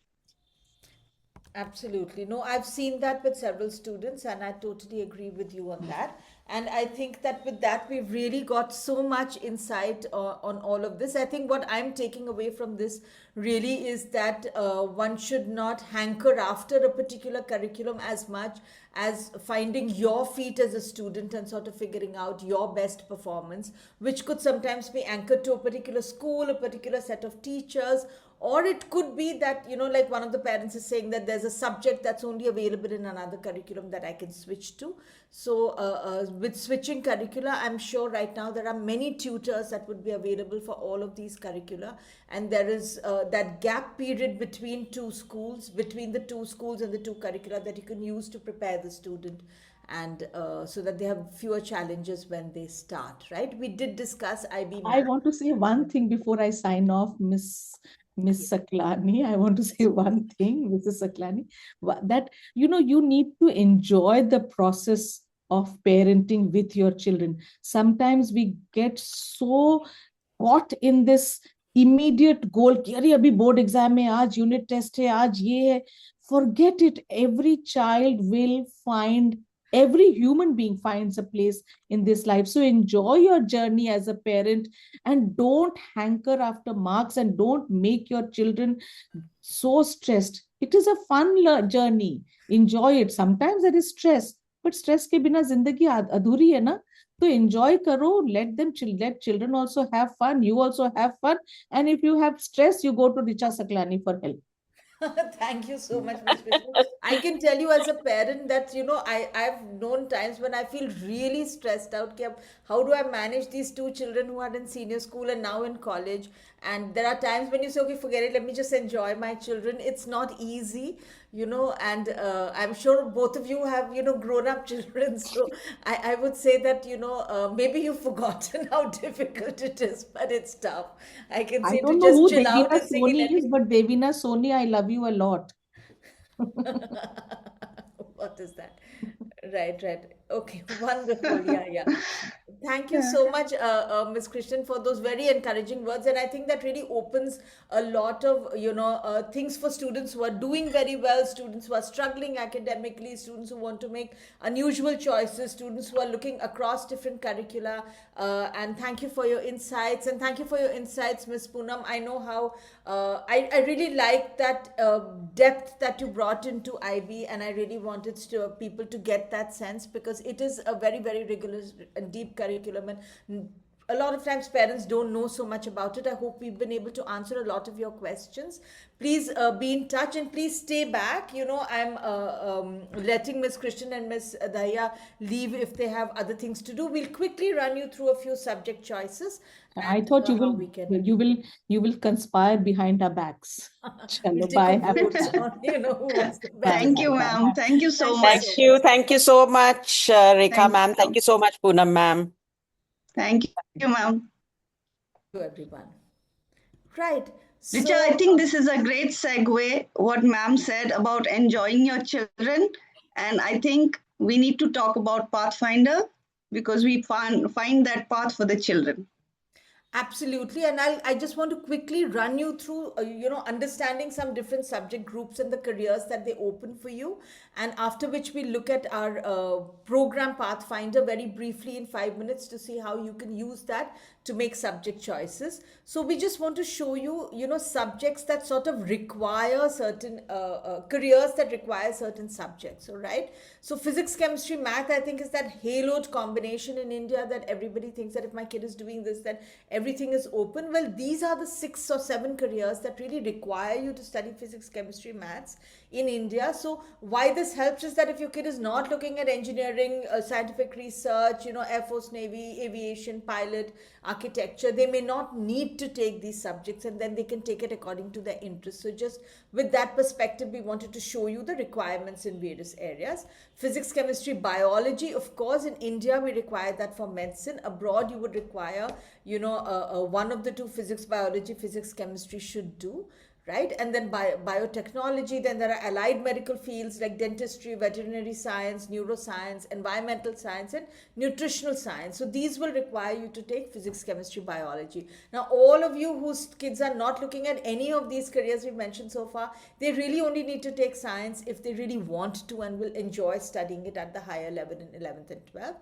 Absolutely. No, I've seen that with several students, and I totally agree with you on that. And I think that with that, we've really got so much insight on all of this. I think what I'm taking away from this really is that one should not hanker after a particular curriculum as much as finding your feet as a student and sort of figuring out your best performance, which could sometimes be anchored to a particular school, a particular set of teachers, or it could be that, like one of the parents is saying that there's a subject that's only available in another curriculum that I can switch to. So with switching curricula, I'm sure right now there are many tutors that would be available for all of these curricula. And there is that gap period between the 2 schools and the 2 curricula that you can use to prepare the student, and so that they have fewer challenges when they start, right? We did discuss IB. I want to say one thing before I sign off, Miss Saklani. I want to say one thing, Mrs. Saklani, that you need to enjoy the process of parenting with your children. Sometimes we get so caught in this immediate goal, अरे अभी board exam है, आज unit test है, आज ये है. Forget it. Every child will find Every human being finds a place in this life. So enjoy your journey as a parent, and don't hanker after marks, and don't make your children so stressed. It is a fun journey. Enjoy it. Sometimes there is stress, but stress ke bina zindagi adhuri hai na. So enjoy karo, let children also have fun. You also have fun. And if you have stress, you go to Richa Saklani for help. Thank you so much, Ms. Krishnan. I can tell you as a parent that, I've known times when I feel really stressed out. How do I manage these two children who are in senior school and now in college? And there are times when you say, okay, forget it, let me just enjoy my children. It's not easy, and I'm sure both of you have, grown up children. So I would say that, maybe you've forgotten how difficult it is, but it's tough. I can I say to don't know just who chill out Devina and sing in Soni is, but Devina Soni, I love you a lot. What is that? Right, right. Okay, wonderful. Yeah, yeah. Thank you Yeah. so much, Ms. Krishnan, for those very encouraging words. And I think that really opens a lot of, things for students who are doing very well, students who are struggling academically, students who want to make unusual choices, students who are looking across different curricula. And thank you for your insights. And thank you for your insights, Ms. Poonam. I know how, I really like that depth that you brought into IB, and I really wanted people to get that sense, because it is a very, very rigorous and deep curriculum, and a lot of times parents don't know so much about it. I hope we've been able to answer a lot of your questions. Please be in touch, and please stay back. I'm letting Ms. Krishnan and Ms. Dahiya leave if they have other things to do. We'll quickly run you through a few subject choices. I thought how we can you will conspire behind our backs. we'll Chalo, take a bye. vote on, who was the Bye, best. Thank you, bye, bye. ma'am. Thank you so Thank you much. so Thank you. much. Thank you so much, Rekha Thank ma'am. Thank you so much, Poonam ma'am. Thank you, ma'am. To everyone. Right. Richa, I think this is a great segue, what ma'am said about enjoying your children. And I think we need to talk about Pathfinder, because we find that path for the children. Absolutely, and I just want to quickly run you through, understanding some different subject groups and the careers that they open for you, and after which we look at our program Pathfinder very briefly in 5 minutes to see how you can use that to make subject choices. So we just want to show you, subjects that sort of require certain careers that require certain subjects. All right. So physics, chemistry, math, I think is that haloed combination in India that everybody thinks that if my kid is doing this, then everything is open. Well, these are the 6 or 7 careers that really require you to study physics, chemistry, maths in India. So why this helps is that if your kid is not looking at engineering, scientific research, Air Force, Navy, aviation, pilot, architecture, they may not need to take these subjects, and then they can take it according to their interest. So just with that perspective, we wanted to show you the requirements in various areas. Physics, chemistry, biology, of course, in India we require that for medicine. Abroad you would require, one of the two, physics, biology, physics, chemistry should do. Right? And then biotechnology, then there are allied medical fields like dentistry, veterinary science, neuroscience, environmental science, and nutritional science. So these will require you to take physics, chemistry, biology. Now, all of you whose kids are not looking at any of these careers we've mentioned so far, they really only need to take science if they really want to and will enjoy studying it at the higher level in 11th and 12th.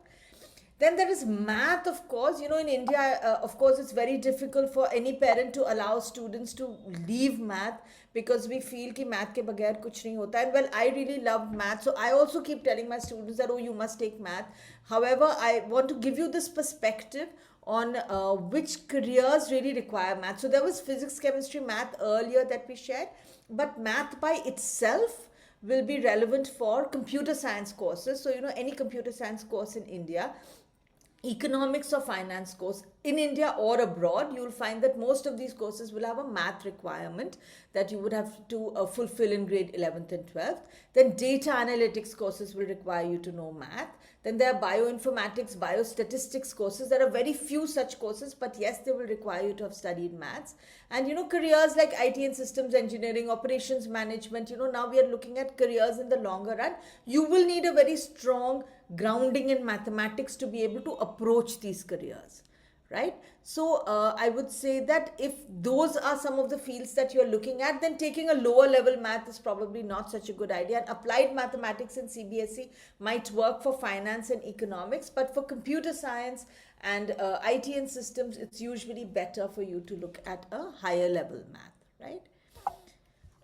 Then there is math, of course. In India, of course, it's very difficult for any parent to allow students to leave math, because we feel कि math के बगैर कुछ नहीं होता. And well, I really love math. So I also keep telling my students that, oh, you must take math. However, I want to give you this perspective on which careers really require math. So there was physics, chemistry, math earlier that we shared. But math by itself will be relevant for computer science courses. So, any computer science course in India, economics or finance course in India or abroad, you will find that most of these courses will have a math requirement that you would have to fulfill in grade 11th and 12th. Then data analytics courses will require you to know math. Then there are bioinformatics, biostatistics courses. There are very few such courses, but yes, they will require you to have studied maths. And careers like IT and systems engineering, operations management, now we are looking at careers in the longer run. You will need a very strong grounding in mathematics to be able to approach these careers. right? So I would say that if those are some of the fields that you're looking at, then taking a lower level math is probably not such a good idea. And applied mathematics in CBSE might work for finance and economics, but for computer science and IT and systems, it's usually better for you to look at a higher level math, right?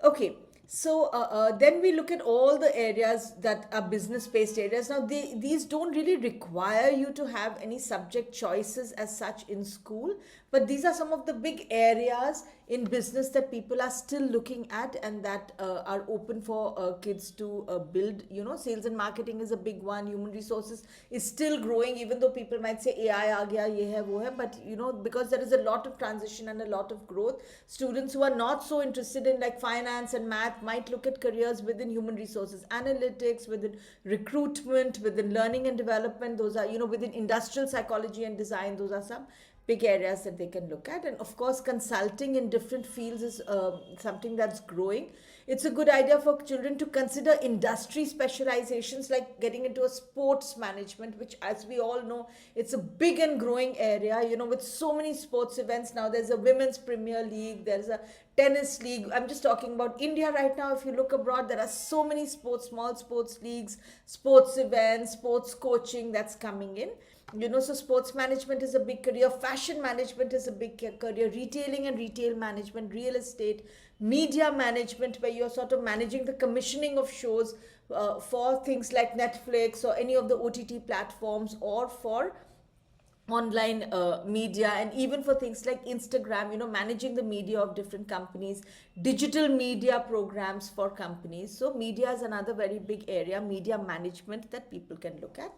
Okay, so then we look at all the areas that are business-based areas. Now, these don't really require you to have any subject choices as such in school, but these are some of the big areas in business that people are still looking at and that are open for kids to build. You know, sales and marketing is a big one. Human resources is still growing, even though people might say AI aa gaya, ye hai, wo hai. But you know, because there is a lot of transition and a lot of growth, students who are not so interested in like finance and math might look at careers within human resources, analytics, within recruitment, within learning and development. Those are, you know, within industrial psychology and design. Those are some big areas that they can look at. And of course, consulting in different fields is something that's growing. It's a good idea for children to consider industry specializations like getting into a sports management, which, as we all know, it's a big and growing area, you know, with so many sports events. Now there's a women's premier league, there's a tennis league. I'm just talking about India right now. If you look abroad, there are so many sports, small sports leagues, sports events, sports coaching that's coming in. You know, so sports management is a big career, fashion management is a big career, retailing and retail management, real estate, media management, where you're sort of managing the commissioning of shows for things like Netflix or any of the OTT platforms, or for online media, and even for things like Instagram, you know, managing the media of different companies, digital media programs for companies. So media is another very big area, media management, that people can look at.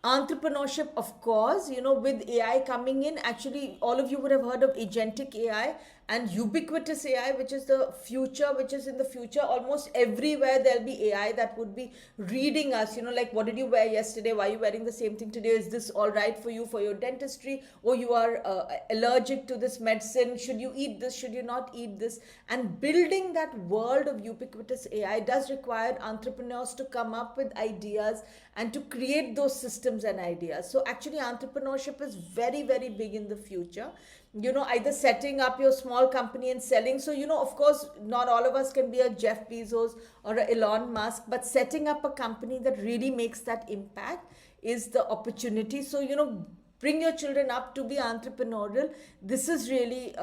Entrepreneurship, of course, you know, with AI coming in, actually all of you would have heard of agentic AI and ubiquitous AI, which is the future, which is in the future. Almost everywhere there'll be AI that would be reading us, you know, like, what did you wear yesterday? Why are you wearing the same thing today? Is this all right for you for your dentistry? Or you are allergic to this medicine? Should you eat this? Should you not eat this? And building that world of ubiquitous AI does require entrepreneurs to come up with ideas and to create those systems and ideas. So actually entrepreneurship is very, very big in the future. You know, either setting up your small company and selling. So, you know, of course, not all of us can be a Jeff Bezos or a Elon Musk, but setting up a company that really makes that impact is the opportunity. So, you know, bring your children up to be entrepreneurial. This is really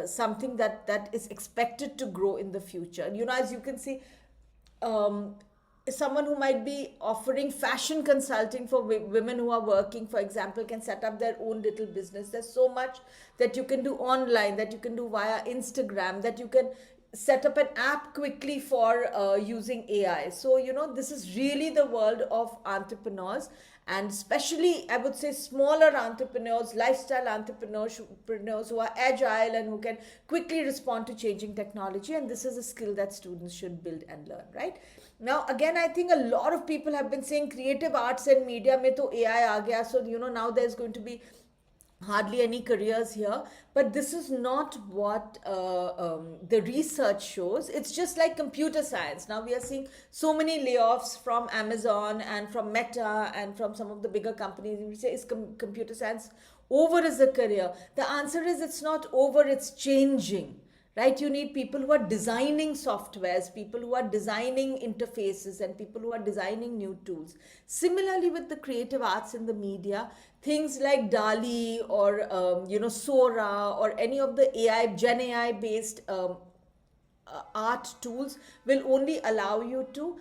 something that is expected to grow in the future. You know, as you can see, someone who might be offering fashion consulting for women who are working, for example, can set up their own little business. There's so much that you can do online, that you can do via Instagram, that you can set up an app quickly for using AI. So, you know, this is really the world of entrepreneurs, and especially, I would say, smaller entrepreneurs, lifestyle entrepreneurs who are agile and who can quickly respond to changing technology. And this is a skill that students should build and learn, right? Now, again, I think a lot of people have been saying creative arts and media mein to AI aa gaya. So, you know, now there's going to be hardly any careers here, but this is not what the research shows. It's just like computer science. Now we are seeing so many layoffs from Amazon and from Meta and from some of the bigger companies. We say, is computer science over as a career? The answer is it's not over, it's changing. Right? You need people who are designing softwares, people who are designing interfaces, and people who are designing new tools. Similarly, with the creative arts in the media, things like DALI or you know, Sora or any of the AI, Gen AI based art tools will only allow you to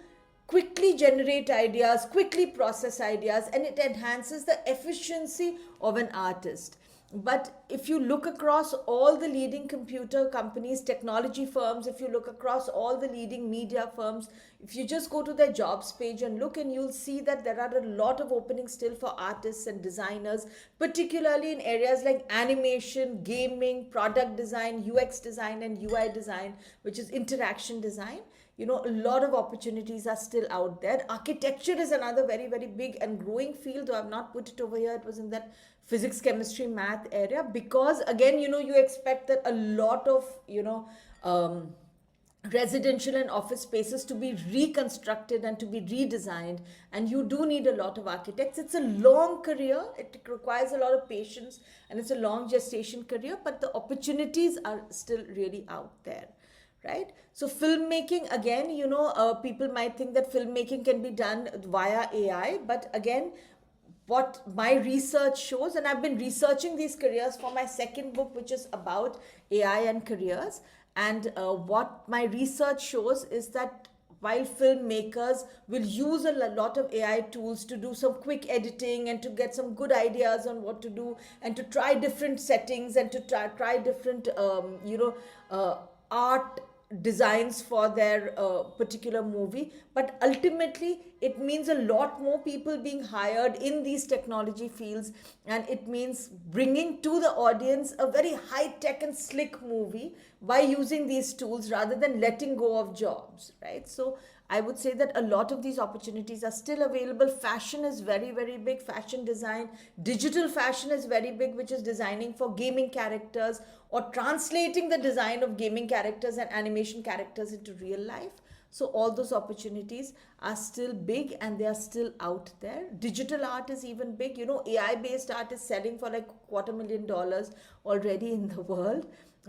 quickly generate ideas, quickly process ideas, and it enhances the efficiency of an artist. But if you look across all the leading computer companies, technology firms, if you look across all the leading media firms, if you just go to their jobs page and look, and you'll see that there are a lot of openings still for artists and designers, particularly in areas like animation, gaming, product design, UX design, and UI design, which is interaction design. You know, a lot of opportunities are still out there. Architecture is another very, very big and growing field, though I've not put it over here. It was in that physics, chemistry, math area, because again, you know, you expect that a lot of, you know, residential and office spaces to be reconstructed and to be redesigned, and you do need a lot of architects. It's a long career, it requires a lot of patience, and it's a long gestation career, but the opportunities are still really out there, right? So filmmaking, again, people might think that filmmaking can be done via AI, but again, what my research shows, and I've been researching these careers for my second book, which is about AI and careers. And what my research shows is that while filmmakers will use a lot of AI tools to do some quick editing and to get some good ideas on what to do and to try different settings and to try different, art designs for their particular movie, but ultimately it means a lot more people being hired in these technology fields, and it means bringing to the audience a very high tech and slick movie by using these tools rather than letting go of jobs, right? So I would say that a lot of these opportunities are still available. Fashion is very, very big. Fashion design, digital fashion is very big, which is designing for gaming characters or translating the design of gaming characters and animation characters into real life. So all those opportunities are still big and they are still out there. Digital art is even big. AI based art is selling for like $250,000 already in the world.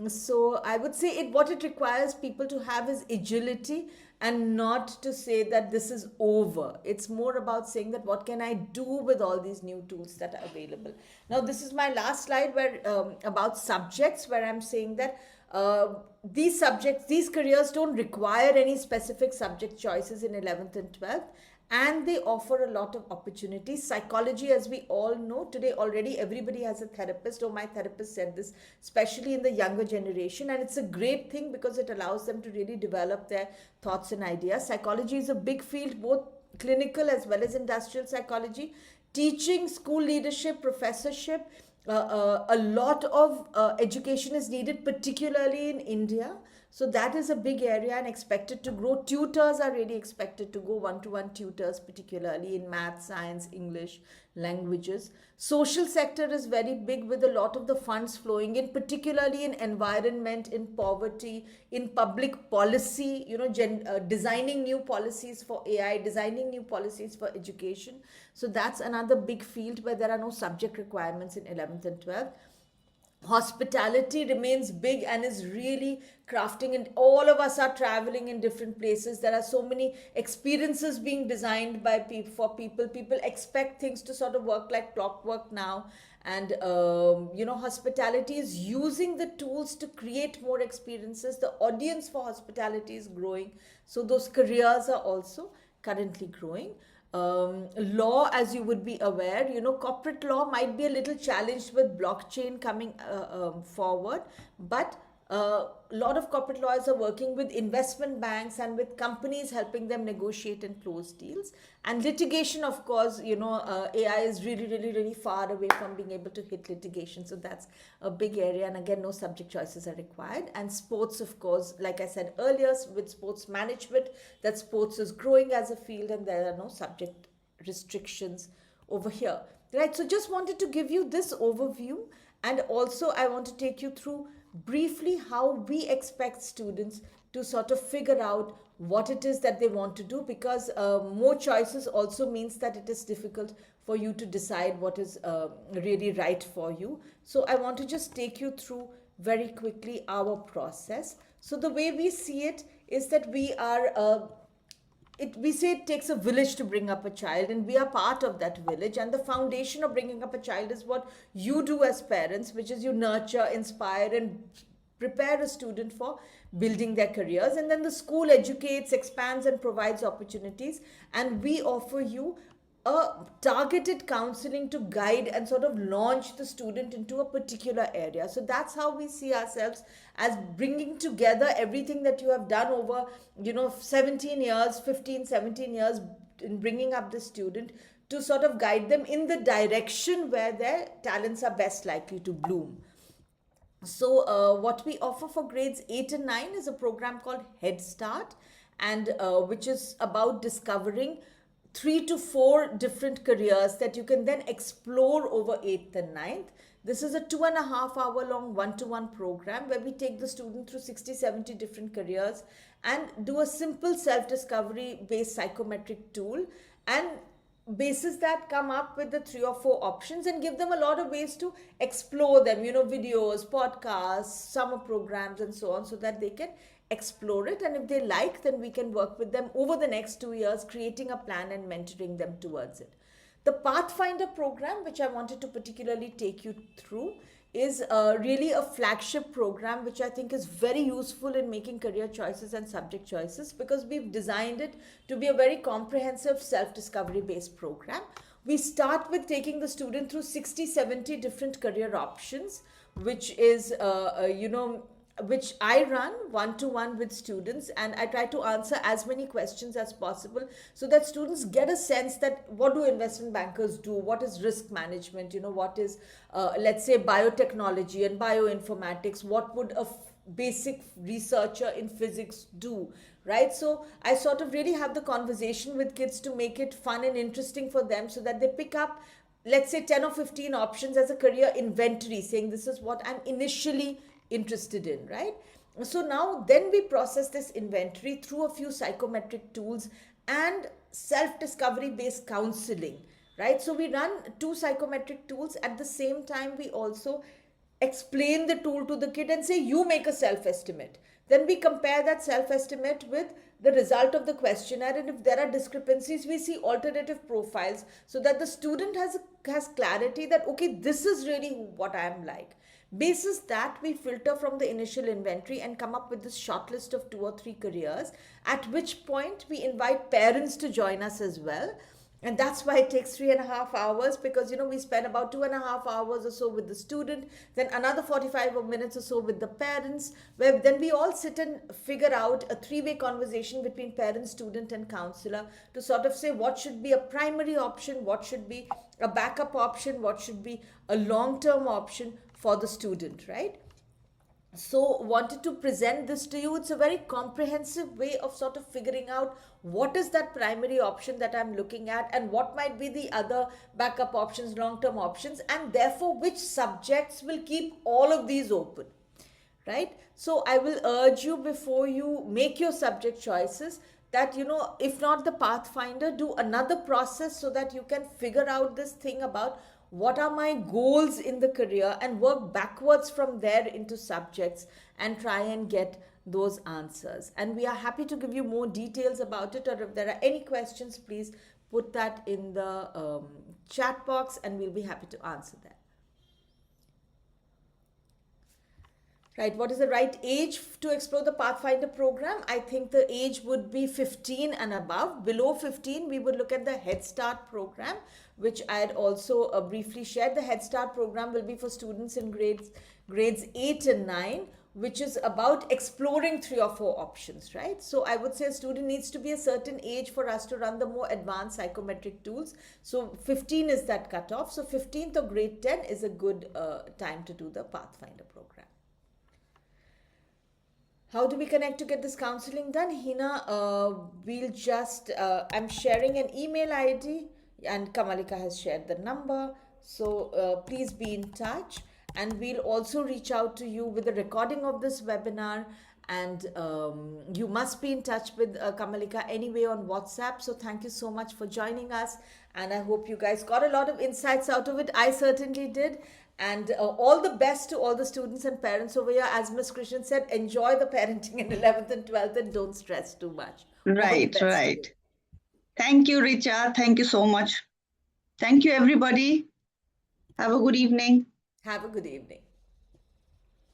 So I would say what it requires people to have is agility, and not to say that this is over. It's more about saying that what can I do with all these new tools that are available. Now this is my last slide where about subjects, where I'm saying that these careers don't require any specific subject choices in 11th and 12th, and they offer a lot of opportunities. Psychology, as we all know today, already everybody has a therapist, or my therapist said this, especially in the younger generation, and it's a great thing because it allows them to really develop their thoughts and ideas. Psychology is a big field, both clinical as well as industrial psychology. Teaching, school leadership, professorship, a lot of education is needed, particularly in India. So that is a big area and expected to grow. Tutors are really expected to go, one-to-one tutors, particularly in math, science, English, languages. Social sector is very big, with a lot of the funds flowing in, particularly in environment, in poverty, in public policy, designing new policies for AI, designing new policies for education. So that's another big field where there are no subject requirements in 11th and 12th. Hospitality remains big and is really crafting, and all of us are traveling in different places. There are so many experiences being designed by people expect things to sort of work like clockwork now, and hospitality is using the tools to create more experiences. The audience for hospitality is growing, so those careers are also currently growing. Law, as you would be aware, corporate law might be a little challenged with blockchain coming forward, but a lot of corporate lawyers are working with investment banks and with companies, helping them negotiate and close deals. And litigation, of course, AI is really, really, really far away from being able to hit litigation. So that's a big area. And again, no subject choices are required. And sports, of course, like I said earlier, with sports management, that sports is growing as a field and there are no subject restrictions over here. Right. So just wanted to give you this overview. And also I want to take you through briefly how we expect students to sort of figure out what it is that they want to do, because more choices also means that it is difficult for you to decide what is really right for you. So I want to just take you through very quickly our process. So the way we see it is that we say it takes a village to bring up a child, and we are part of that village, and the foundation of bringing up a child is what you do as parents, which is you nurture, inspire, and prepare a student for building their careers. And then the school educates, expands, and provides opportunities, and we offer you a targeted counseling to guide and sort of launch the student into a particular area. So that's how we see ourselves, as bringing together everything that you have done over 17 years, 15, 17 years in bringing up the student, to sort of guide them in the direction where their talents are best likely to bloom. So what we offer for grades 8 and 9 is a program called Head Start, and which is about discovering 3 to 4 different careers that you can then explore over 8th and 9th. This is a 2.5 hour long one-to-one program where we take the student through 60, 70 different careers and do a simple self-discovery based psychometric tool, and basis that come up with the 3 or 4 options and give them a lot of ways to explore them, videos, podcasts, summer programs and so on, so that they can explore it. And if they like, then we can work with them over the next 2 years, creating a plan and mentoring them towards it. The Pathfinder program, which I wanted to particularly take you through, is really a flagship program which I think is very useful in making career choices and subject choices, because we've designed it to be a very comprehensive self-discovery based program. We start with taking the student through 60, 70 different career options, which is, which I run one-to-one with students, and I try to answer as many questions as possible so that students get a sense that what do investment bankers do, what is risk management, what is, let's say, biotechnology and bioinformatics, what would a basic researcher in physics do, right? So I sort of really have the conversation with kids to make it fun and interesting for them so that they pick up, let's say, 10 or 15 options as a career inventory, saying this is what I'm initially interested in, right? So now then we process this inventory through a few psychometric tools and self-discovery based counseling, right? So we run 2 psychometric tools. At the same time, we also explain the tool to the kid and say, you make a self-estimate. Then we compare that self-estimate with the result of the questionnaire, and if there are discrepancies, we see alternative profiles so that the student has clarity that, okay, this is really what I am like. Basis that, we filter from the initial inventory and come up with this short list of 2 or 3 careers, at which point we invite parents to join us as well. And that's why it takes 3.5 hours, because we spend about 2.5 hours or so with the student, then another 45 minutes or so with the parents, where then we all sit and figure out a 3-way conversation between parent, student and counselor to sort of say what should be a primary option, what should be a backup option, what should be a long-term option for the student, right? So wanted to present this to you. It's a very comprehensive way of sort of figuring out what is that primary option that I'm looking at and what might be the other backup options, long-term options, and therefore which subjects will keep all of these open, right? So I will urge you, before you make your subject choices, that, if not the Pathfinder, do another process so that you can figure out this thing about what are my goals in the career and work backwards from there into subjects and try and get those answers. And we are happy to give you more details about it, or if there are any questions, please put that in the chat box and we'll be happy to answer that. Right, what is the right age to explore the Pathfinder program? I think the age would be 15 and above. Below 15, we would look at the Head Start program, which I had also briefly shared. The Head Start program will be for students in grades 8 and 9, which is about exploring 3 or 4 options, right? So I would say a student needs to be a certain age for us to run the more advanced psychometric tools. So 15 is that cutoff. So 15th or grade 10 is a good time to do the Pathfinder program. How do we connect to get this counseling done? Hina, we'll just, I'm sharing an email ID and Kamalika has shared the number. So please be in touch, and we'll also reach out to you with a recording of this webinar, and you must be in touch with Kamalika anyway on WhatsApp. So thank you so much for joining us, and I hope you guys got a lot of insights out of it. I certainly did. And all the best to all the students and parents over here. As Ms. Krishnan said, enjoy the parenting in 11th and 12th and don't stress too much. Right, right. Thank you, Richa. Thank you so much. Thank you, everybody. Have a good evening. Have a good evening.